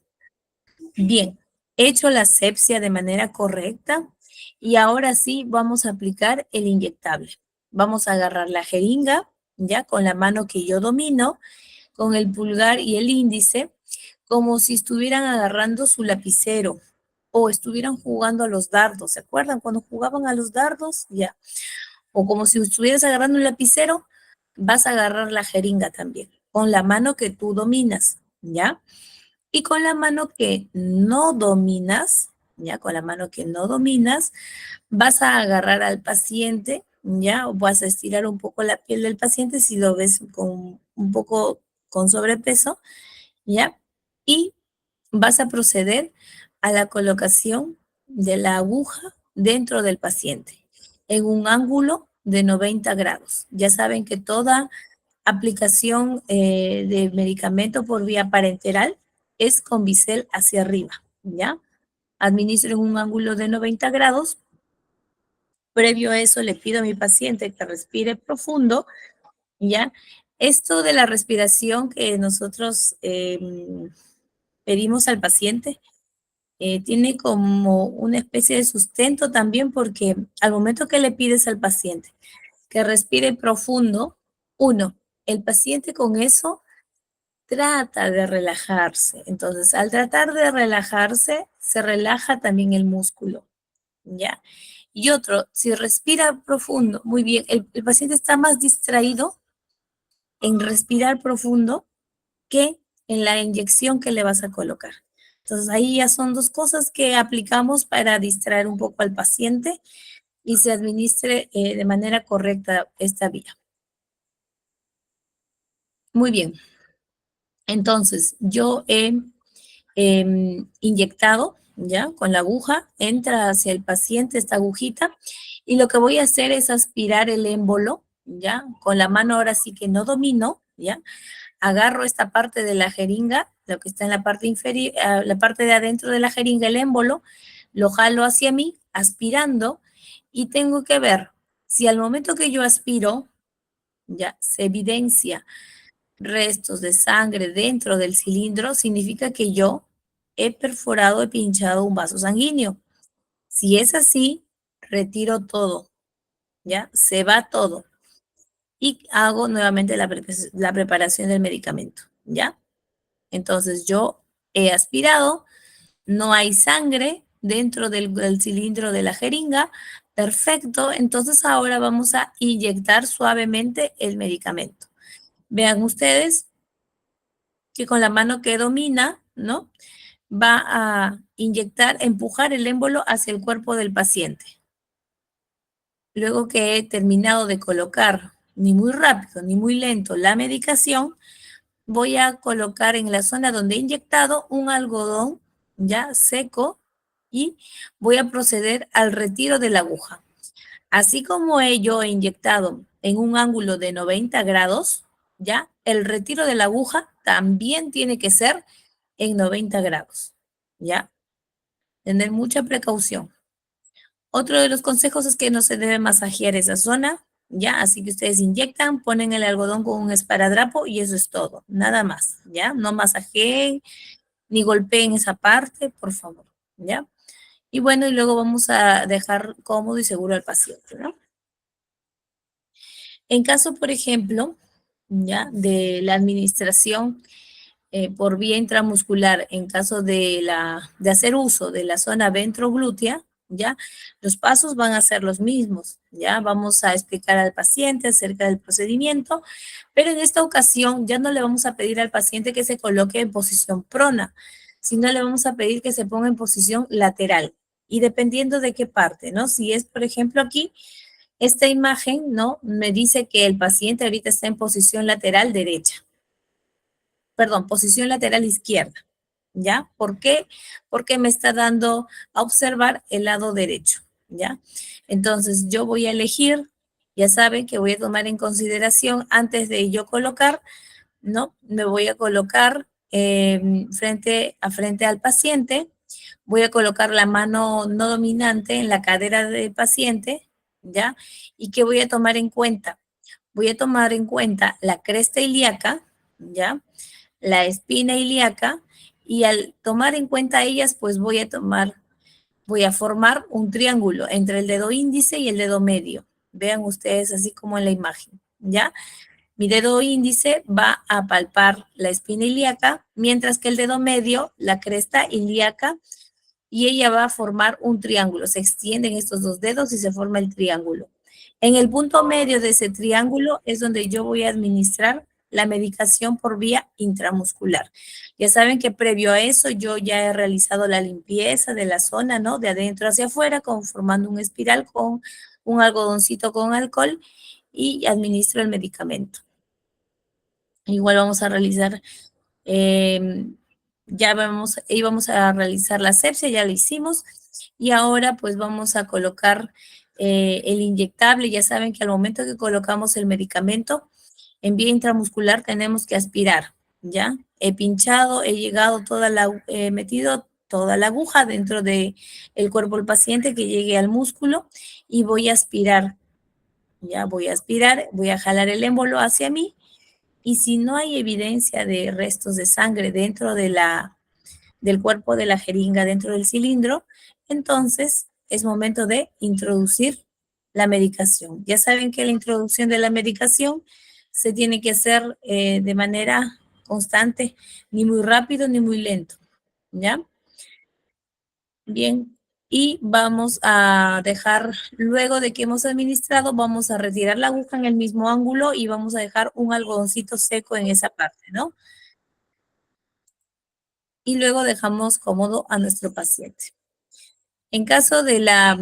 Bien, hecho la asepsia de manera correcta y ahora sí vamos a aplicar el inyectable. Vamos a agarrar la jeringa, ya con la mano que yo domino, con el pulgar y el índice, como si estuvieran agarrando su lapicero o estuvieran jugando a los dardos. ¿Se acuerdan cuando jugaban a los dardos? Ya. O como si estuvieras agarrando un lapicero, vas a agarrar la jeringa también, con la mano que tú dominas, ¿ya? Y con la mano que no dominas, ya con la mano que no dominas, vas a agarrar al paciente, ya, o vas a estirar un poco la piel del paciente si lo ves con un poco con sobrepeso, ya, y vas a proceder a la colocación de la aguja dentro del paciente en un ángulo de 90 grados. Ya saben que toda aplicación de medicamento por vía parenteral es con bisel hacia arriba, ¿ya? Administro en un ángulo de 90 grados. Previo a eso, le pido a mi paciente que respire profundo, ¿ya? Esto de la respiración que nosotros pedimos al paciente tiene como una especie de sustento también porque al momento que le pides al paciente que respire profundo, uno, el paciente con eso trata de relajarse. Entonces, al tratar de relajarse, se relaja también el músculo, ¿ya? Y otro, si respira profundo, muy bien, el paciente está más distraído en respirar profundo que en la inyección que le vas a colocar. Entonces, ahí ya son dos cosas que aplicamos para distraer un poco al paciente y se administre de manera correcta esta vía. Muy bien. Entonces, yo he inyectado, ¿ya? Con la aguja, entra hacia el paciente esta agujita y lo que voy a hacer es aspirar el émbolo, ¿ya? Con la mano ahora sí que no domino, ¿ya? Agarro esta parte de la jeringa, lo que está en la parte inferior, la parte de adentro de la jeringa, el émbolo, lo jalo hacia mí, aspirando, y tengo que ver si al momento que yo aspiro, ya se evidencia restos de sangre dentro del cilindro, significa que yo he perforado, he pinchado un vaso sanguíneo. Si es así, retiro todo, ¿ya? Se va todo. Y hago nuevamente la preparación del medicamento, ¿ya? Entonces yo he aspirado, no hay sangre dentro del cilindro de la jeringa, perfecto. Entonces ahora vamos a inyectar suavemente el medicamento. Vean ustedes que con la mano que domina, ¿no? Va a inyectar, empujar el émbolo hacia el cuerpo del paciente. Luego que he terminado de colocar, ni muy rápido ni muy lento, la medicación, voy a colocar en la zona donde he inyectado un algodón ya seco y voy a proceder al retiro de la aguja. Así como yo he inyectado en un ángulo de 90 grados, ya el retiro de la aguja también tiene que ser en 90 grados, ya. Tener mucha precaución. Otro de los consejos es que no se debe masajear esa zona, ¿ya? Así que ustedes inyectan, ponen el algodón con un esparadrapo y eso es todo, nada más, ¿ya? No masajeen ni golpeen esa parte, por favor, ¿ya? Y bueno, y luego vamos a dejar cómodo y seguro al paciente, ¿no? En caso, por ejemplo, ya, de la administración por vía intramuscular en caso de hacer uso de la zona ventroglútea, ¿ya? Los pasos van a ser los mismos, ¿ya? Vamos a explicar al paciente acerca del procedimiento, pero en esta ocasión ya no le vamos a pedir al paciente que se coloque en posición prona, sino le vamos a pedir que se ponga en posición lateral. Y dependiendo de qué parte, ¿no? Si es, por ejemplo, aquí, esta imagen, ¿no? Me dice que el paciente ahorita está en posición lateral derecha, perdón, posición lateral izquierda. ¿Ya? ¿Por qué? Porque me está dando a observar el lado derecho, ¿ya? Entonces yo voy a elegir, ya saben que voy a tomar en consideración antes de yo colocar, ¿no? Me voy a colocar frente al paciente, voy a colocar la mano no dominante en la cadera del paciente, ¿ya? ¿Y qué voy a tomar en cuenta? Voy a tomar en cuenta la cresta ilíaca, ¿ya? La espina ilíaca, y al tomar en cuenta ellas, pues voy a formar un triángulo entre el dedo índice y el dedo medio. Vean ustedes así como en la imagen, ¿ya? Mi dedo índice va a palpar la espina ilíaca, mientras que el dedo medio, la cresta ilíaca, y ella va a formar un triángulo. Se extienden estos dos dedos y se forma el triángulo. En el punto medio de ese triángulo es donde yo voy a administrar la medicación por vía intramuscular. Ya saben que previo a eso yo ya he realizado la limpieza de la zona, ¿no? De adentro hacia afuera, formando un espiral con un algodoncito con alcohol y administro el medicamento. Igual vamos a realizar eh, íbamos a realizar la asepsia, ya la hicimos, y ahora pues vamos a colocar el inyectable. Ya saben que al momento que colocamos el medicamento en vía intramuscular tenemos que aspirar, ¿ya? He pinchado, he metido toda la aguja dentro de el cuerpo del paciente que llegue al músculo y voy a aspirar, ya voy a aspirar, voy a jalar el émbolo hacia mí, y si no hay evidencia de restos de sangre dentro del cuerpo de la jeringa, dentro del cilindro, entonces es momento de introducir la medicación. Ya saben que la introducción de la medicación se tiene que hacer de manera constante, ni muy rápido ni muy lento, ¿ya? Bien, y vamos a dejar, luego de que hemos administrado, vamos a retirar la aguja en el mismo ángulo y vamos a dejar un algodoncito seco en esa parte, ¿no? Y luego dejamos cómodo a nuestro paciente. En caso de la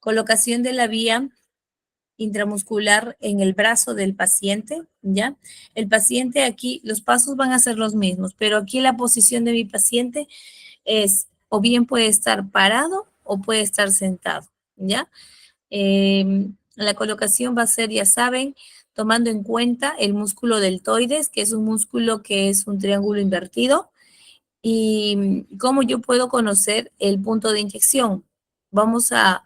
colocación de la vía intramuscular en el brazo del paciente, ¿ya? El paciente aquí, los pasos van a ser los mismos, pero aquí la posición de mi paciente es o bien puede estar parado o puede estar sentado, ¿ya? La colocación va a ser, ya saben, tomando en cuenta el músculo deltoides, que es un músculo que es un triángulo invertido. ¿Y cómo yo puedo conocer el punto de inyección? Vamos a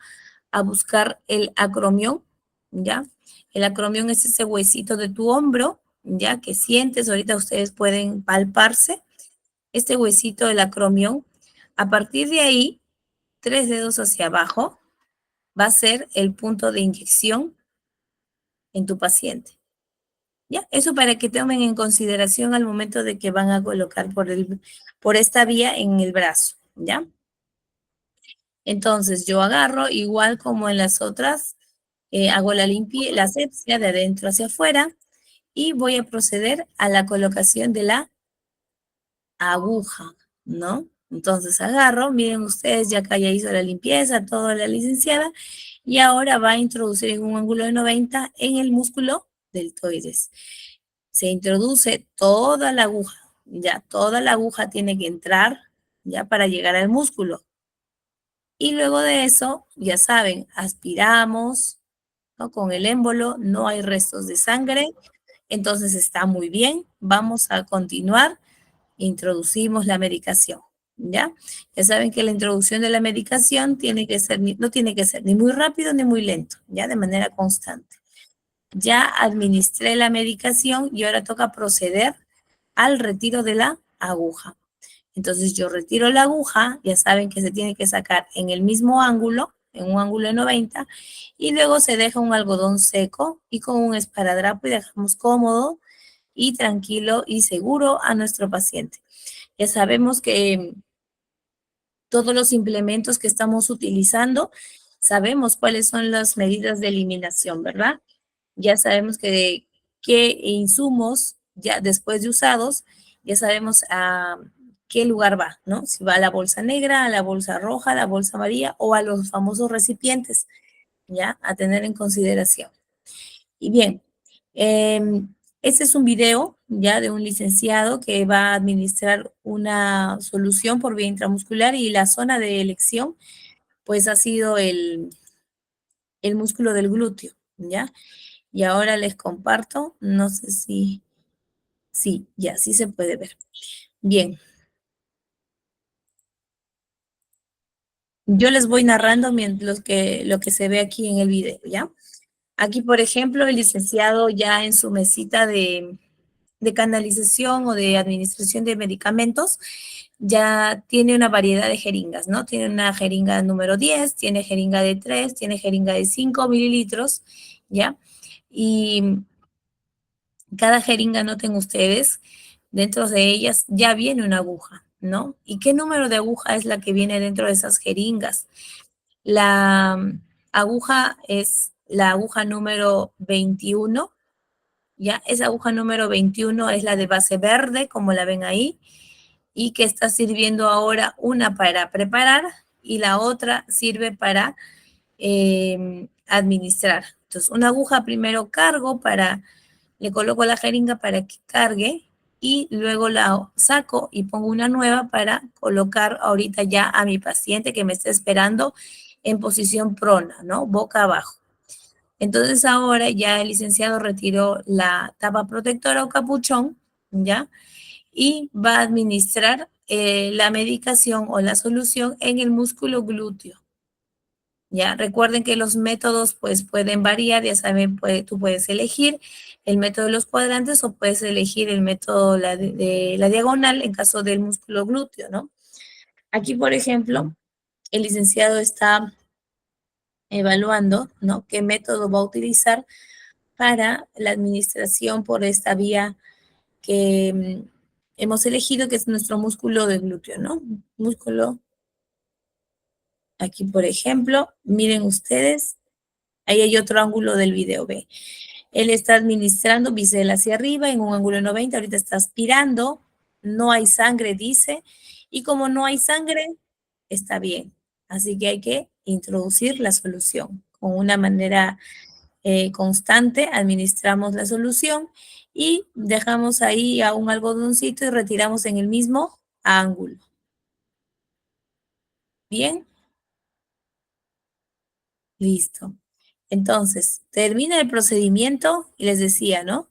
buscar el acromión, ¿ya? El acromión es ese huesito de tu hombro, ¿ya? Que sientes, ahorita ustedes pueden palparse, este huesito del acromión. A partir de ahí, 3 dedos hacia abajo, va a ser el punto de inyección en tu paciente. ¿Ya? Eso para que tomen en consideración al momento de que van a colocar por esta vía en el brazo, ¿ya? Entonces yo agarro, igual como en las otras, hago la asepsia de adentro hacia afuera y voy a proceder a la colocación de la aguja, ¿no? Entonces agarro, miren ustedes, ya acá ya hizo la limpieza, toda la licenciada, y ahora va a introducir en un ángulo de 90 en el músculo deltoides. Se introduce toda la aguja, ya toda la aguja tiene que entrar, ya para llegar al músculo. Y luego de eso, ya saben, aspiramos, ¿no? Con el émbolo, no hay restos de sangre, entonces está muy bien. Vamos a continuar. Introducimos la medicación, ¿ya? Ya saben que la introducción de la medicación tiene que ser, no tiene que ser ni muy rápido ni muy lento, ¿ya? De manera constante. Ya administré la medicación y ahora toca proceder al retiro de la aguja. Entonces yo retiro la aguja, ya saben que se tiene que sacar en el mismo ángulo, en un ángulo de 90 y luego se deja un algodón seco y con un esparadrapo y dejamos cómodo y tranquilo y seguro a nuestro paciente. Ya sabemos que todos los implementos que estamos utilizando, sabemos cuáles son las medidas de eliminación, ¿verdad? Ya sabemos que qué insumos, ya después de usados, ya sabemos a qué lugar va, ¿no? Si va a la bolsa negra, a la bolsa roja, a la bolsa amarilla o a los famosos recipientes, ¿ya? A tener en consideración. Y bien, este es un video ya de un licenciado que va a administrar una solución por vía intramuscular y la zona de elección, pues ha sido el músculo del glúteo, ¿ya? Y ahora les comparto, no sé si, sí, ya, sí se puede ver. Bien, yo les voy narrando lo que se ve aquí en el video, ¿ya? Aquí, por ejemplo, el licenciado ya en su mesita de canalización o de administración de medicamentos, ya tiene una variedad de jeringas, ¿no? Tiene una jeringa número 10, tiene jeringa de 3, tiene jeringa de 5 mililitros, ¿ya? Y cada jeringa, noten ustedes, dentro de ellas ya viene una aguja, ¿no? ¿Y qué número de aguja es la que viene dentro de esas jeringas? La aguja es la aguja número 21, ¿ya? Esa aguja número 21 es la de base verde, como la ven ahí, y que está sirviendo ahora una para preparar y la otra sirve para administrar. Entonces, una aguja primero cargo para, le coloco la jeringa para que cargue y luego la saco y pongo una nueva para colocar ahorita ya a mi paciente que me está esperando en posición prona, ¿no? Boca abajo. Entonces ahora ya el licenciado retiró la tapa protectora o capuchón, ¿ya? Y va a administrar la medicación o la solución en el músculo glúteo. Ya, recuerden que los métodos pues pueden variar, ya saben, tú puedes elegir el método de los cuadrantes o puedes elegir el método de la diagonal en caso del músculo glúteo, ¿no? Aquí, por ejemplo, el licenciado está evaluando, ¿no? ¿Qué método va a utilizar para la administración por esta vía que hemos elegido, que es nuestro músculo de glúteo, ¿no? Músculo, aquí, por ejemplo, miren ustedes, ahí hay otro ángulo del video, ve. Él está administrando bisel hacia arriba en un ángulo de 90, ahorita está aspirando, no hay sangre, dice, y como no hay sangre, está bien. Así que hay que introducir la solución con una manera constante, administramos la solución y dejamos ahí a un algodoncito y retiramos en el mismo ángulo. Bien, listo. Entonces, termina el procedimiento y les decía, ¿no?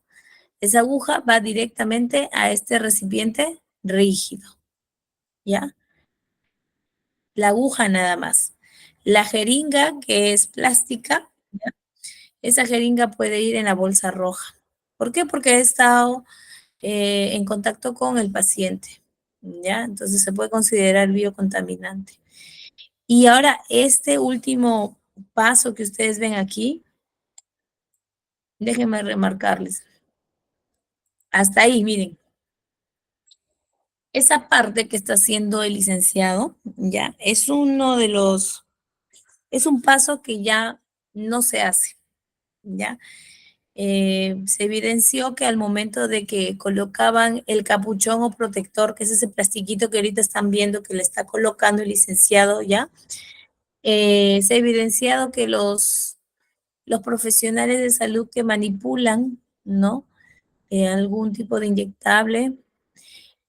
Esa aguja va directamente a este recipiente rígido, ¿ya? La aguja nada más. La jeringa, que es plástica, ¿ya? Esa jeringa puede ir en la bolsa roja. ¿Por qué? Porque he estado en contacto con el paciente, ¿ya? Entonces se puede considerar biocontaminante. Y ahora, este último paso que ustedes ven aquí, déjenme remarcarles. Hasta ahí, miren. Esa parte que está haciendo el licenciado, ya, es uno de los, es un paso que ya no se hace, ¿ya? Se evidenció que al momento de que colocaban el capuchón o protector, que es ese plastiquito que ahorita están viendo que le está colocando el licenciado, ¿ya? Se ha evidenciado que los profesionales de salud que manipulan, ¿no? Algún tipo de inyectable,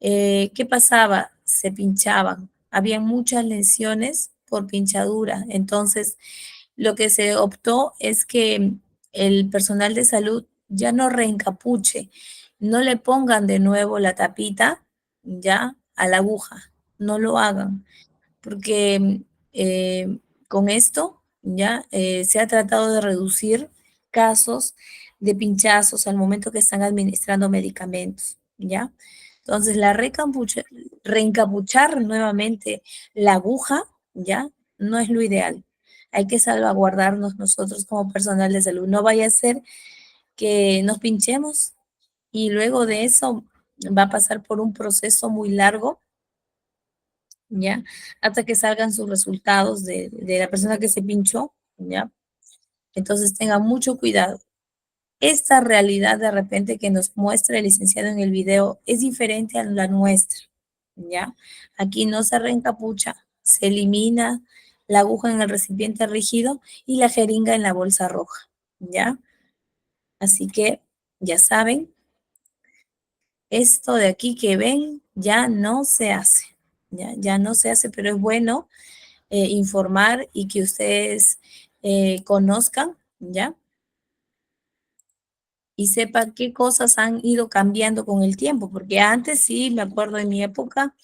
¿qué pasaba? Se pinchaban. Había muchas lesiones por pinchadura. Entonces, lo que se optó es que el personal de salud ya no reencapuche, no le pongan de nuevo la tapita ya a la aguja, no lo hagan, porque con esto ya se ha tratado de reducir casos de pinchazos al momento que están administrando medicamentos, ¿ya? Entonces, reencapuchar nuevamente la aguja, ¿ya? No es lo ideal. hay que salvaguardarnos nosotros como personal de salud. No vaya a ser que nos pinchemos y luego de eso va a pasar por un proceso muy largo, ¿ya? Hasta que salgan sus resultados de la persona que se pinchó, ¿ya? Entonces tengan mucho cuidado. Esta realidad de repente que nos muestra el licenciado en el video es diferente a la nuestra, ¿ya? Aquí no se reencapucha, se elimina la aguja en el recipiente rígido y la jeringa en la bolsa roja, ¿ya? Así que ya saben, esto de aquí que ven ya no se hace, ya no se hace, pero es bueno informar y que ustedes conozcan, ¿ya? Y sepan qué cosas han ido cambiando con el tiempo, porque antes sí, me acuerdo en mi época,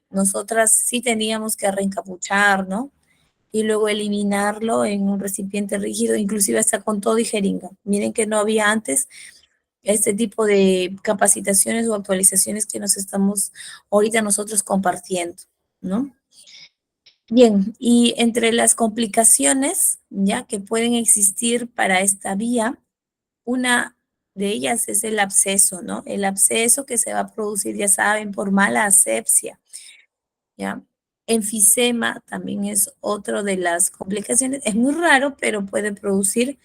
nosotras sí teníamos que reencapuchar, ¿no? Y luego eliminarlo en un recipiente rígido, inclusive hasta con todo y jeringa. Miren que no había antes este tipo de capacitaciones o actualizaciones que nos estamos ahorita nosotros compartiendo, ¿no? Bien, y entre las complicaciones ya que pueden existir para esta vía, una de ellas es el absceso, ¿no? El absceso que se va a producir, ya saben, por mala asepsia, ¿ya? Enfisema también es otro de las complicaciones. Es muy raro, pero puede producir,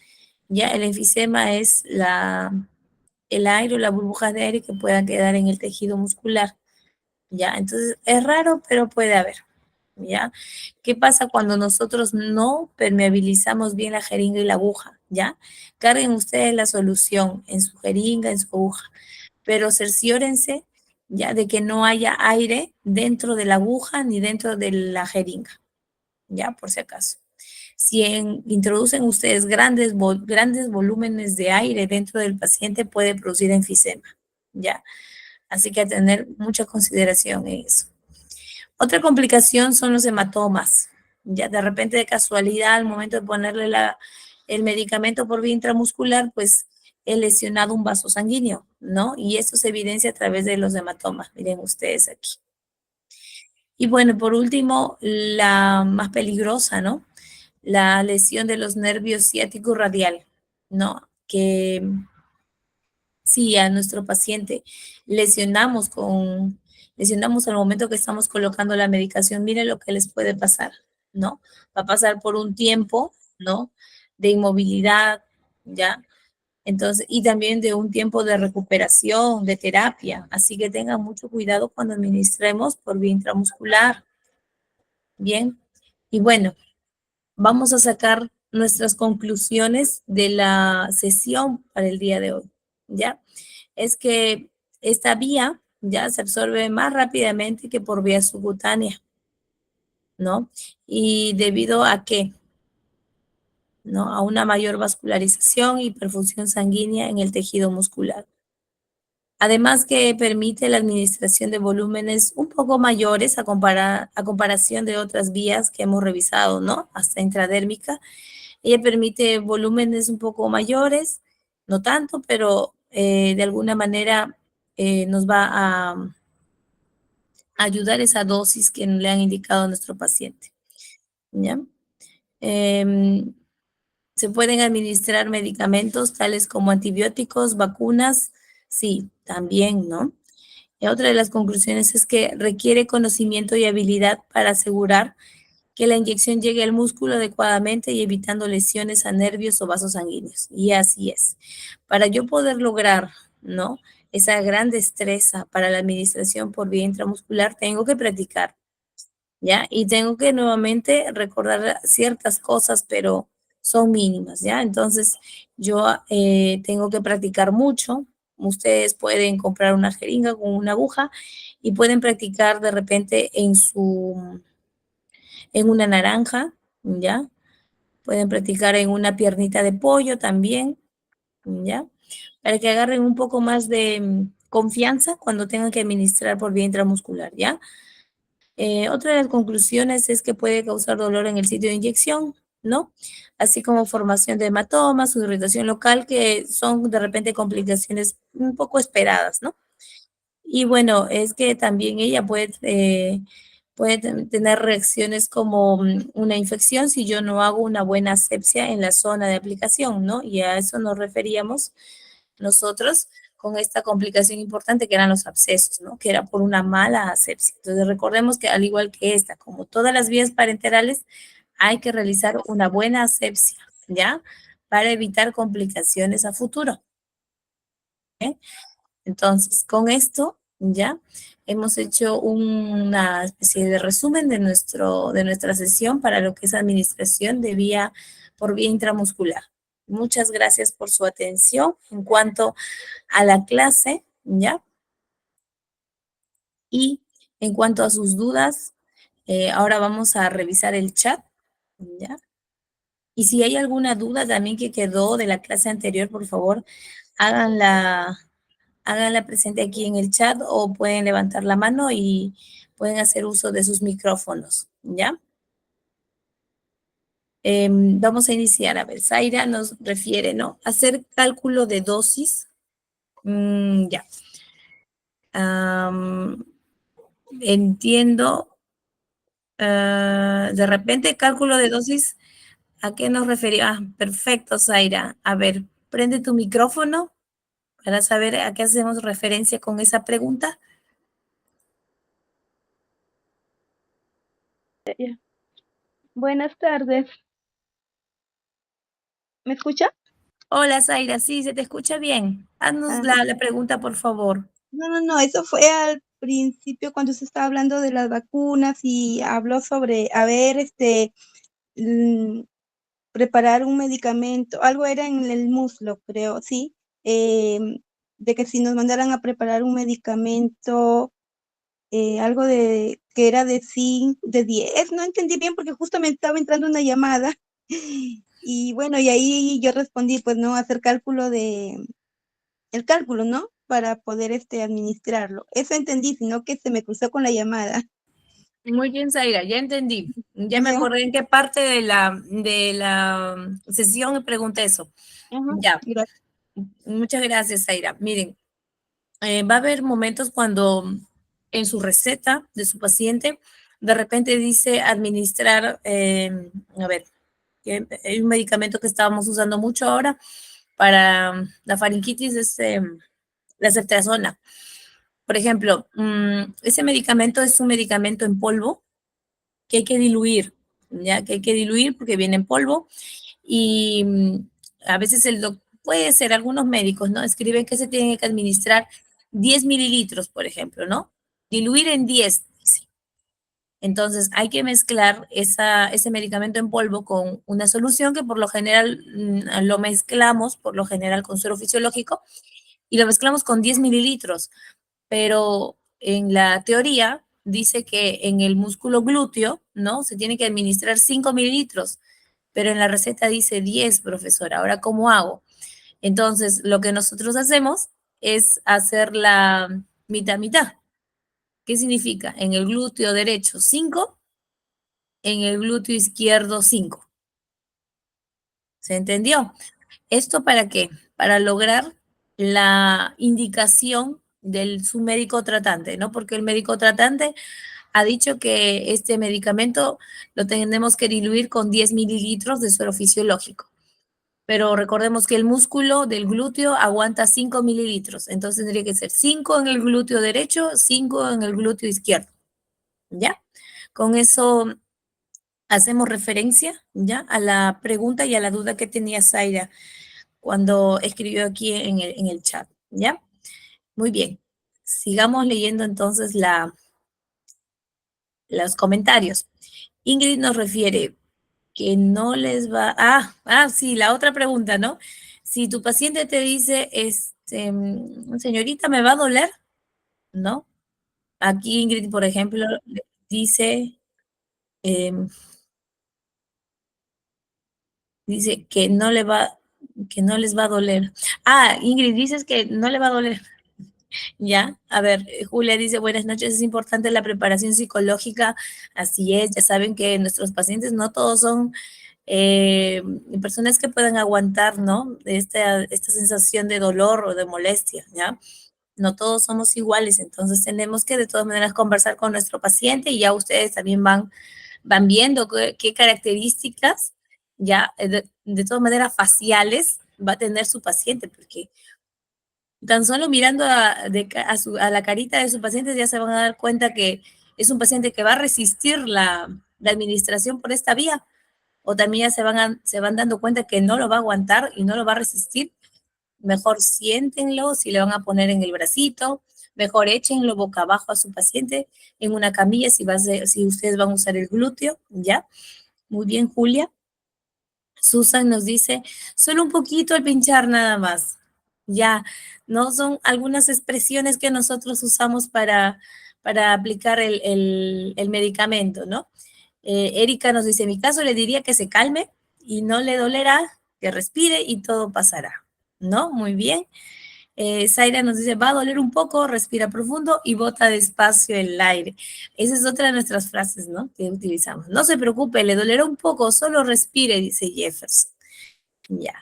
ya el enfisema es el aire o las burbujas de aire que puedan quedar en el tejido muscular, ¿ya? Entonces, es raro, pero puede haber, ¿ya? ¿Qué pasa cuando nosotros no permeabilizamos bien la jeringa y la aguja, ¿ya? Carguen ustedes la solución en su jeringa, en su aguja, pero cerciórense, ¿ya? De que no haya aire dentro de la aguja ni dentro de la jeringa, ¿ya? Por si acaso. Si introducen ustedes grandes volúmenes de aire dentro del paciente, puede producir enfisema, ¿ya? Así que a tener mucha consideración en eso. Otra complicación son los hematomas. Ya de repente, de casualidad, al momento de ponerle el medicamento por vía intramuscular, pues he lesionado un vaso sanguíneo, ¿no? Y esto se evidencia a través de los hematomas. Miren ustedes aquí. Y bueno, por último, la más peligrosa, ¿no? La lesión de los nervios ciático radial, ¿no? Que si a nuestro paciente lesionamos al momento que estamos colocando la medicación, mire lo que les puede pasar, ¿no? Va a pasar por un tiempo, ¿no? De inmovilidad, ¿ya? Entonces, y también de un tiempo de recuperación, de terapia. Así que tengan mucho cuidado cuando administremos por vía intramuscular. Bien. Y bueno, vamos a sacar nuestras conclusiones de la sesión para el día de hoy, ¿ya? Es que esta vía ya se absorbe más rápidamente que por vía subcutánea, ¿no? Y debido a qué, ¿no? A una mayor vascularización y perfusión sanguínea en el tejido muscular. Además que permite la administración de volúmenes un poco mayores a comparación de otras vías que hemos revisado, ¿no? Hasta intradérmica. Ella permite volúmenes un poco mayores, no tanto, pero de alguna manera nos va a ayudar esa dosis que le han indicado a nuestro paciente. ¿Ya? Em, ¿Se pueden administrar medicamentos tales como antibióticos, vacunas? Sí, también, ¿no? Y otra de las conclusiones es que requiere conocimiento y habilidad para asegurar que la inyección llegue al músculo adecuadamente y evitando lesiones a nervios o vasos sanguíneos. Y así es. Para yo poder lograr, ¿no? Esa gran destreza para la administración por vía intramuscular, tengo que practicar, ¿ya? Y tengo que nuevamente recordar ciertas cosas, pero son mínimas, ¿ya? Entonces, yo tengo que practicar mucho. Ustedes pueden comprar una jeringa con una aguja y pueden practicar de repente en una naranja, ¿ya? Pueden practicar en una piernita de pollo también, ¿ya? Para que agarren un poco más de confianza cuando tengan que administrar por vía intramuscular, ¿ya? Otra de las conclusiones es que puede causar dolor en el sitio de inyección, ¿no? Así como formación de hematomas o irritación local, que son de repente complicaciones un poco esperadas, ¿no? Y bueno, es que también ella puede tener reacciones como una infección si yo no hago una buena asepsia en la zona de aplicación, ¿no? Y a eso nos referíamos nosotros con esta complicación importante que eran los abscesos, ¿no? Que era por una mala asepsia. Entonces recordemos que al igual que esta, como todas las vías parenterales, hay que realizar una buena asepsia, ¿ya? Para evitar complicaciones a futuro. ¿Eh? Entonces, con esto ya hemos hecho una especie de resumen de nuestra sesión para lo que es administración de vía por vía intramuscular. Muchas gracias por su atención en cuanto a la clase, ¿ya? Y en cuanto a sus dudas, ahora vamos a revisar el chat, ¿ya? Y si hay alguna duda también que quedó de la clase anterior, por favor, háganla, háganla presente aquí en el chat o pueden levantar la mano y pueden hacer uso de sus micrófonos, ¿ya? Vamos a iniciar. A ver, Zaira nos refiere, ¿no? Hacer cálculo de dosis. Ya. Entiendo. De repente, cálculo de dosis, ¿a qué nos referimos? Ah, perfecto, Zaira. A ver, prende tu micrófono para saber a qué hacemos referencia con esa pregunta. Ya. Buenas tardes. ¿Me escucha? Hola, Zaira, sí, se te escucha bien. Haznos Ah, la pregunta, por favor. no, eso fue al principio cuando se estaba hablando de las vacunas y habló sobre, a ver, mm, preparar un medicamento, algo era en el muslo, creo, sí, de que si nos mandaran a preparar un medicamento, algo de, que era de zinc, de 10, no entendí bien porque justo me estaba entrando una llamada. Y bueno, y ahí yo respondí, pues no, hacer el cálculo, ¿no? Para poder administrarlo. Eso entendí, sino que se me cruzó con la llamada. Muy bien, Zaira, ya entendí. Ya me Ya, acordé en qué parte de la sesión me pregunté eso. ajá, Ya, gracias. muchas gracias, Zaira. Miren, va a haber momentos cuando en su receta de su paciente, de repente dice administrar, a ver, que hay un medicamento que estábamos usando mucho ahora para la faringitis, es la ceftriaxona. Por ejemplo, ese medicamento es un medicamento en polvo que hay que diluir, ya que hay que diluir porque viene en polvo y a veces el doctor, puede ser algunos médicos, ¿no? Escriben que se tienen que administrar 10 mililitros, por ejemplo, ¿no? Diluir en 10, dice. Entonces hay que mezclar ese medicamento en polvo con una solución que por lo general lo mezclamos, por lo general con suero fisiológico, y lo mezclamos con 10 mililitros. Pero en la teoría dice que en el músculo glúteo, ¿no? Se tiene que administrar 5 mililitros, pero en la receta dice 10, profesora. Ahora, ¿cómo hago? Entonces, lo que nosotros hacemos es hacer la mitad-mitad. ¿Qué significa? En el glúteo derecho 5, en el glúteo izquierdo 5. ¿Se entendió? ¿Esto para qué? Para lograr la indicación del su médico tratante, ¿no? Porque el médico tratante ha dicho que este medicamento lo tenemos que diluir con 10 mililitros de suero fisiológico. Pero recordemos que el músculo del glúteo aguanta 5 mililitros, entonces tendría que ser 5 en el glúteo derecho, 5 en el glúteo izquierdo, ¿ya? Con eso hacemos referencia, ¿ya? A la pregunta y a la duda que tenía Zaira cuando escribió aquí en el chat, ¿ya? Muy bien. Sigamos leyendo entonces los comentarios. Ingrid nos refiere que no les va. Sí, la otra pregunta, ¿no? Si tu paciente te dice, señorita, ¿me va a doler? ¿No? Aquí Ingrid, por ejemplo, dice, em, dice que no les va a doler. Ingrid, dices que no le va a doler. Ya, a ver, Julia dice, buenas noches, es importante la preparación psicológica, así es, ya saben que nuestros pacientes no todos son personas que puedan aguantar, ¿no? Esta sensación de dolor o de molestia, ¿ya? no todos somos iguales, entonces tenemos que de todas maneras conversar con nuestro paciente y ya ustedes también van viendo qué características ya de todas maneras faciales va a tener su paciente, porque tan solo mirando a la carita de su paciente ya se van a dar cuenta que es un paciente que va a resistir la administración por esta vía, o también ya se van dando cuenta que no lo va a aguantar y no lo va a resistir. Mejor siéntenlo, si le van a poner en el bracito, mejor échenlo boca abajo a su paciente en una camilla si ustedes van a usar el glúteo, ¿ya? Muy bien, Julia. Susan nos dice, solo un poquito al pinchar nada más. Ya, no son algunas expresiones que nosotros usamos para aplicar el medicamento, ¿no? Erika nos dice, en mi caso le diría que se calme y no le dolerá, que respire y todo pasará, ¿no? Muy bien. Zaira nos dice, va a doler un poco, respira profundo y bota despacio el aire. Esa es otra de nuestras frases, ¿no? Que utilizamos. No se preocupe, le dolerá un poco, solo respire, dice Jefferson. Ya.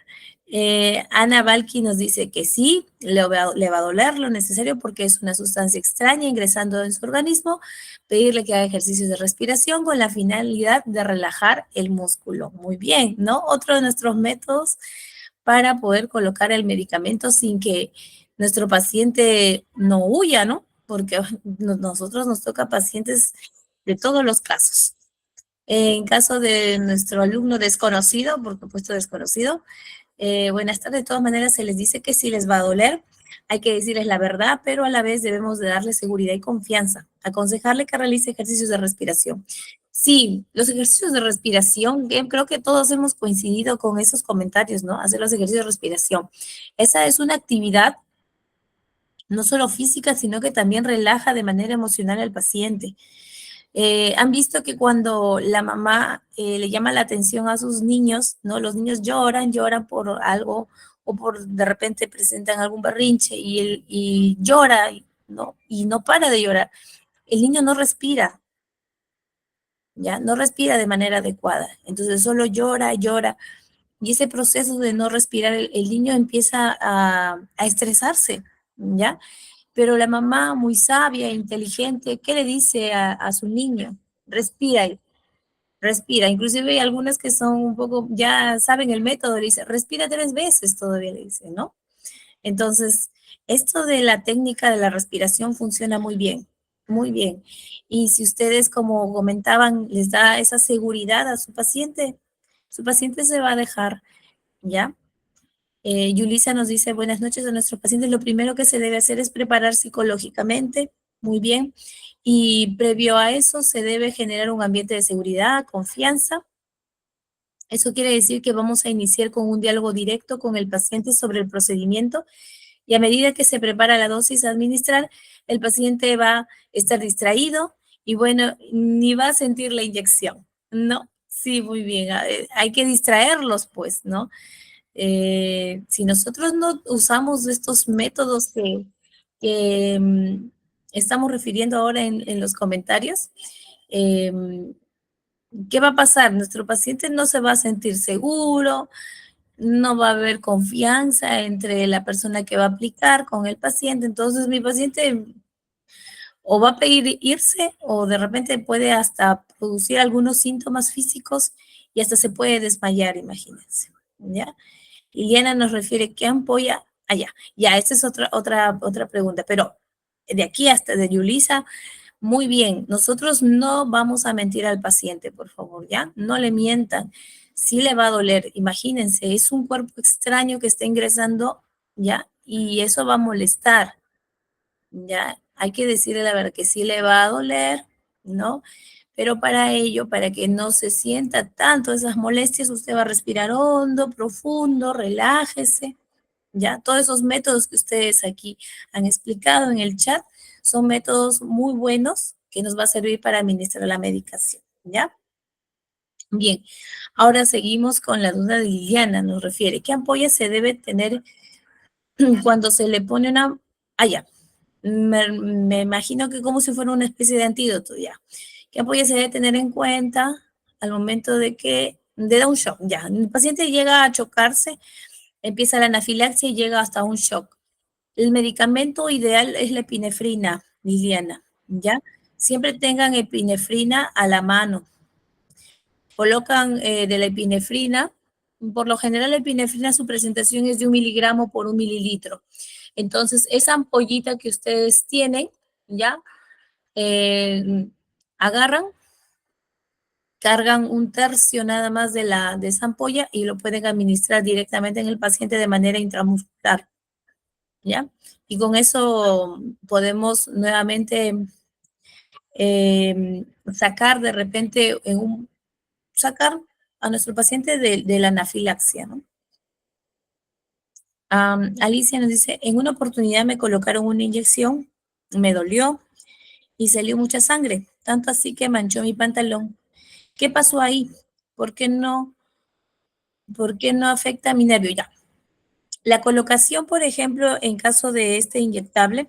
Ana Balki nos dice que sí, le va a doler lo necesario porque es una sustancia extraña ingresando en su organismo. Pedirle que haga ejercicios de respiración con la finalidad de relajar el músculo. Muy bien, ¿no? Otro de nuestros métodos para poder colocar el medicamento sin que nuestro paciente no huya, ¿no? Porque nosotros nos toca pacientes de todos los casos. En caso de nuestro alumno desconocido, por supuesto desconocido, buenas tardes, de todas maneras se les dice que si les va a doler, hay que decirles la verdad, pero a la vez debemos de darle seguridad y confianza. Aconsejarle que realice ejercicios de respiración. Sí, los ejercicios de respiración, creo que todos hemos coincidido con esos comentarios, ¿no? Hacer los ejercicios de respiración. Esa es una actividad no solo física, sino que también relaja de manera emocional al paciente. Han visto que cuando la mamá le llama la atención a sus niños, ¿no? Los niños lloran por algo o por de repente presentan algún berrinche y llora, ¿no? Y no para de llorar. El niño no respira, ¿ya? No respira de manera adecuada. Entonces solo llora, llora. Y ese proceso de no respirar, el niño empieza a estresarse, ¿ya? Pero la mamá, muy sabia, inteligente, ¿qué le dice a su niño? Respira, respira. Inclusive hay algunas que son un poco, ya saben el método, le dice, respira 3 veces todavía, le dice, ¿no? Entonces, esto de la técnica de la respiración funciona muy bien, muy bien. Y si ustedes, como comentaban, les da esa seguridad a su paciente se va a dejar, ¿ya? Yulisa nos dice, buenas noches a nuestros pacientes. Lo primero que se debe hacer es preparar psicológicamente, muy bien. Y previo a eso se debe generar un ambiente de seguridad, confianza. Eso quiere decir que vamos a iniciar con un diálogo directo con el paciente sobre el procedimiento y a medida que se prepara la dosis a administrar, el paciente va a estar distraído y bueno, ni va a sentir la inyección. No, sí, muy bien. Hay que distraerlos, pues, ¿no? Si nosotros no usamos estos métodos que estamos refiriendo ahora en los comentarios, eh, ¿qué va a pasar? Nuestro paciente no se va a sentir seguro, no va a haber confianza entre la persona que va a aplicar con el paciente. Entonces, mi paciente o va a pedir irse o de repente puede hasta producir algunos síntomas físicos y hasta se puede desmayar, imagínense, ¿ya? Liliana nos refiere qué ampolla allá. Ya, esta es otra pregunta, pero de aquí hasta de Yulisa, muy bien, nosotros no vamos a mentir al paciente, por favor, ¿ya? No le mientan, sí le va a doler, imagínense, es un cuerpo extraño que está ingresando, ¿ya? Y eso va a molestar, ¿ya? Hay que decirle la verdad que sí le va a doler, ¿no? Pero para ello, para que no se sienta tanto esas molestias, usted va a respirar hondo, profundo, relájese, ¿ya? Todos esos métodos que ustedes aquí han explicado en el chat son métodos muy buenos que nos va a servir para administrar la medicación, ¿ya? Bien, ahora seguimos con la duda de Liliana, nos refiere, ¿qué ampolla se debe tener cuando se le pone una... Ah, ya, me imagino que como si fuera una especie de antídoto, ya. ¿Qué ampolla se debe tener en cuenta al momento de que le da un shock? Ya, el paciente llega a chocarse, empieza la anafilaxia y llega hasta un shock. El medicamento ideal es la epinefrina, Liliana, ¿ya? Siempre tengan epinefrina a la mano. Colocan de la epinefrina, por lo general la epinefrina su presentación es de 1 miligramo por 1 mililitro. Entonces, esa ampollita que ustedes tienen, ¿ya? Agarran, cargan 1/3 nada más de esa ampolla y lo pueden administrar directamente en el paciente de manera intramuscular, ¿ya? Y con eso podemos nuevamente sacar de repente sacar a nuestro paciente de la anafilaxia, ¿no? Alicia nos dice, en una oportunidad me colocaron una inyección, me dolió y salió mucha sangre, tanto así que manchó mi pantalón. ¿Qué pasó ahí? ¿Por qué no afecta a mi nervio? Ya. La colocación, por ejemplo, en caso de este inyectable,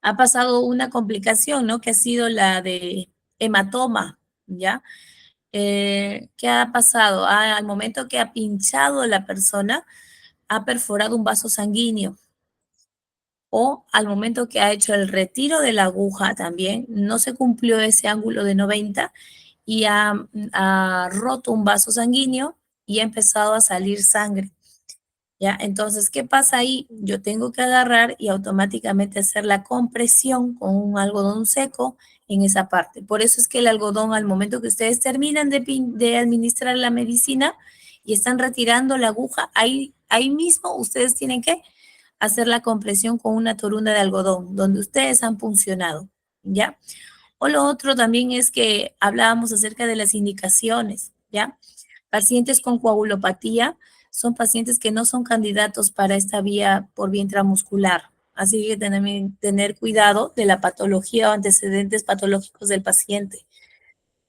ha pasado una complicación, ¿no? Que ha sido la de hematoma, ¿ya? ¿Qué ha pasado? Al momento que ha pinchado la persona, ha perforado un vaso sanguíneo. O al momento que ha hecho el retiro de la aguja también, no se cumplió ese ángulo de 90 y ha roto un vaso sanguíneo y ha empezado a salir sangre. ¿Ya? Entonces, ¿qué pasa ahí? Yo tengo que agarrar y automáticamente hacer la compresión con un algodón seco en esa parte. Por eso es que el algodón, al momento que ustedes terminan de administrar la medicina y están retirando la aguja, ahí mismo ustedes tienen que hacer la compresión con una torunda de algodón, donde ustedes han puncionado, ¿ya? O lo otro también es que hablábamos acerca de las indicaciones, ¿ya? Pacientes con coagulopatía son pacientes que no son candidatos para esta vía por vía intramuscular. Así que tener cuidado de la patología o antecedentes patológicos del paciente,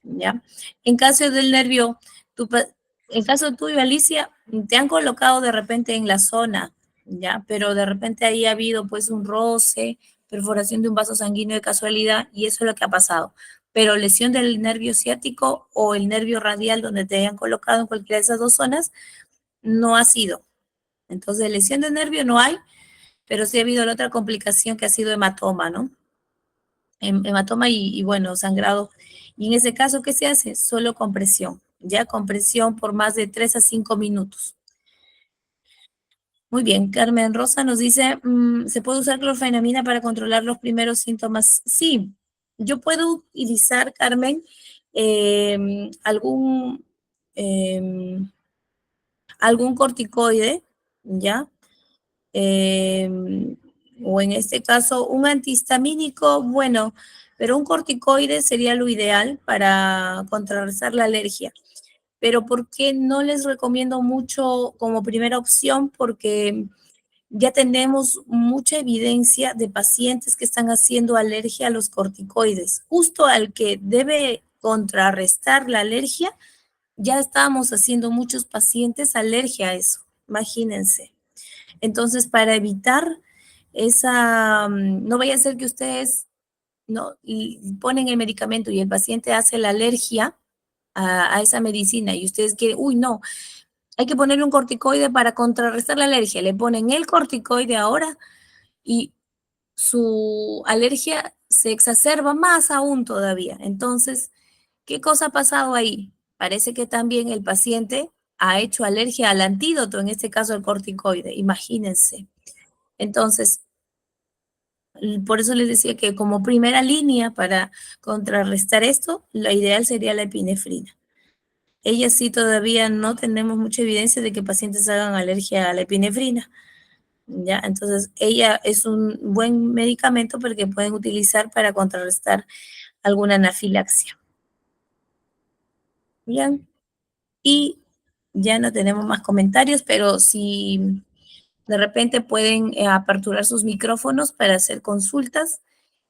¿ya? En caso del nervio, en caso tuyo, Alicia, te han colocado de repente en la zona, ¿ya? Pero de repente ahí ha habido pues un roce, perforación de un vaso sanguíneo de casualidad y eso es lo que ha pasado. Pero lesión del nervio ciático o el nervio radial donde te hayan colocado en cualquiera de esas dos zonas, no ha sido. Entonces, lesión de nervio no hay, pero sí ha habido la otra complicación que ha sido hematoma, ¿no? Hematoma y bueno, sangrado. Y en ese caso, ¿qué se hace? Solo compresión, ya compresión por más de 3 a 5 minutos. Muy bien, Carmen Rosa nos dice, ¿se puede usar clorfenamina para controlar los primeros síntomas? Sí, yo puedo utilizar, Carmen, algún corticoide, ¿ya? O en este caso un antihistamínico, bueno, pero un corticoide sería lo ideal para contrarrestar la alergia. Pero ¿por qué no les recomiendo mucho como primera opción? Porque ya tenemos mucha evidencia de pacientes que están haciendo alergia a los corticoides. Justo al que debe contrarrestar la alergia, ya estábamos haciendo muchos pacientes alergia a eso, imagínense. Entonces, para evitar no vaya a ser que ustedes no y ponen el medicamento y el paciente hace la alergia a esa medicina y ustedes quieren, uy, no, hay que ponerle un corticoide para contrarrestar la alergia. Le ponen el corticoide ahora y su alergia se exacerba más aún todavía. Entonces, ¿qué cosa ha pasado ahí? Parece que también el paciente ha hecho alergia al antídoto, en este caso el corticoide, imagínense. Entonces, por eso les decía que como primera línea para contrarrestar esto, lo ideal sería la epinefrina. Ella sí todavía no tenemos mucha evidencia de que pacientes hagan alergia a la epinefrina, ¿ya? Entonces, ella es un buen medicamento porque pueden utilizar para contrarrestar alguna anafilaxia. Bien, y ya no tenemos más comentarios, pero si de repente pueden aperturar sus micrófonos para hacer consultas,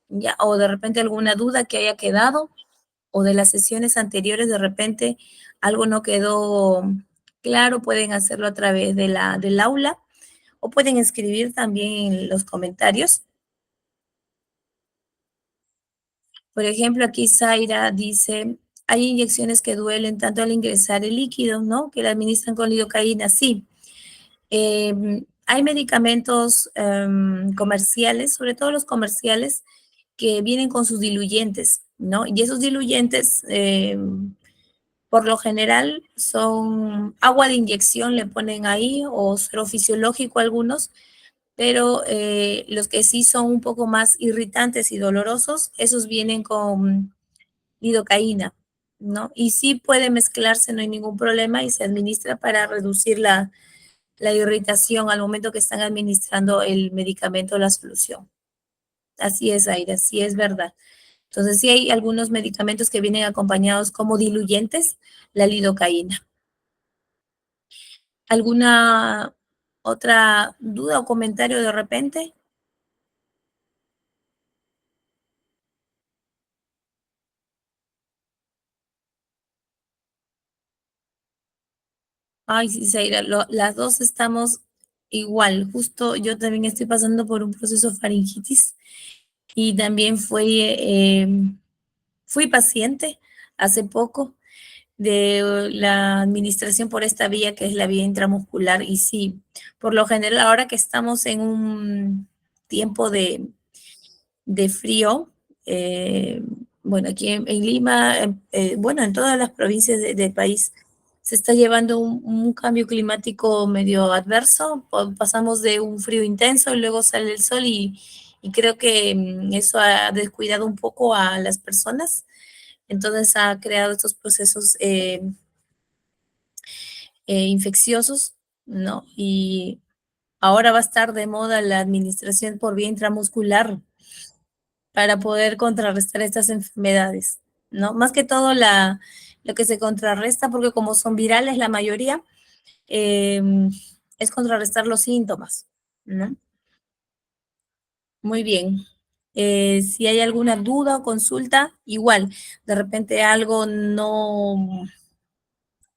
ya, o de repente alguna duda que haya quedado, o de las sesiones anteriores de repente algo no quedó claro, pueden hacerlo a través del aula o pueden escribir también en los comentarios. Por ejemplo, aquí Zaira dice, hay inyecciones que duelen tanto al ingresar el líquido, ¿no? Que la administran con lidocaína, sí. hay medicamentos comerciales, sobre todo los comerciales, que vienen con sus diluyentes, ¿no? Y esos diluyentes, por lo general, son agua de inyección, le ponen ahí, o suero fisiológico algunos, pero los que sí son un poco más irritantes y dolorosos, esos vienen con lidocaína, ¿no? Y sí puede mezclarse, no hay ningún problema, y se administra para reducir la irritación al momento que están administrando el medicamento o la solución. Así es, Aira, sí es verdad. Entonces, sí hay algunos medicamentos que vienen acompañados como diluyentes, la lidocaína. ¿Alguna otra duda o comentario de repente? Ay, sí, Zaira, las dos estamos igual. Justo yo también estoy pasando por un proceso de faringitis y también fui paciente hace poco de la administración por esta vía que es la vía intramuscular. Y sí, por lo general, ahora que estamos en un tiempo de frío, eh, bueno, aquí en Lima, bueno, en todas las provincias del país se está llevando un cambio climático medio adverso. Pasamos de un frío intenso y luego sale el sol y creo que eso ha descuidado un poco a las personas. Entonces ha creado estos procesos infecciosos, ¿no? Y ahora va a estar de moda la administración por vía intramuscular para poder contrarrestar estas enfermedades, ¿no? Más que todo lo que se contrarresta, porque como son virales la mayoría, eh, es contrarrestar los síntomas, ¿no? Muy bien. Si hay alguna duda o consulta, igual, de repente algo no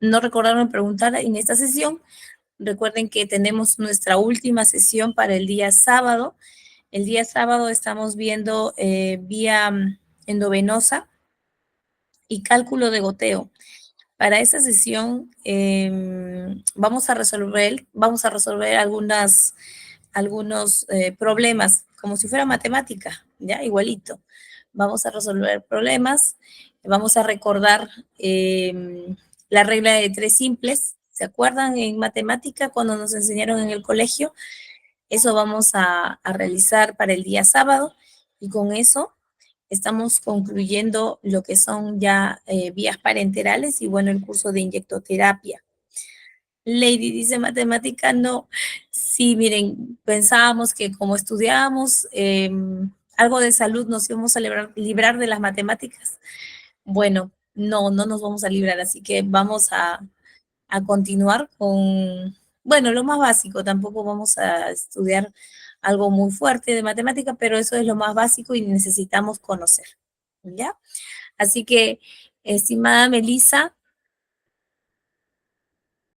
recordaron preguntar en esta sesión, recuerden que tenemos nuestra última sesión para el día sábado. El día sábado estamos viendo vía endovenosa y cálculo de goteo. Para esa sesión vamos a resolver algunos problemas, como si fuera matemática, ¿ya? Igualito. Vamos a resolver problemas, vamos a recordar la regla de tres simples. ¿Se acuerdan en matemática cuando nos enseñaron en el colegio? Eso vamos a realizar para el día sábado y con eso estamos concluyendo lo que son ya vías parenterales y bueno, el curso de inyectoterapia. Lady dice matemática, no. Sí, miren, pensábamos que como estudiábamos algo de salud nos íbamos a librar de las matemáticas. Bueno, no nos vamos a librar, así que vamos a continuar con, bueno, lo más básico, tampoco vamos a estudiar algo muy fuerte de matemática, pero eso es lo más básico y necesitamos conocer, ¿ya? Así que, estimada Melissa,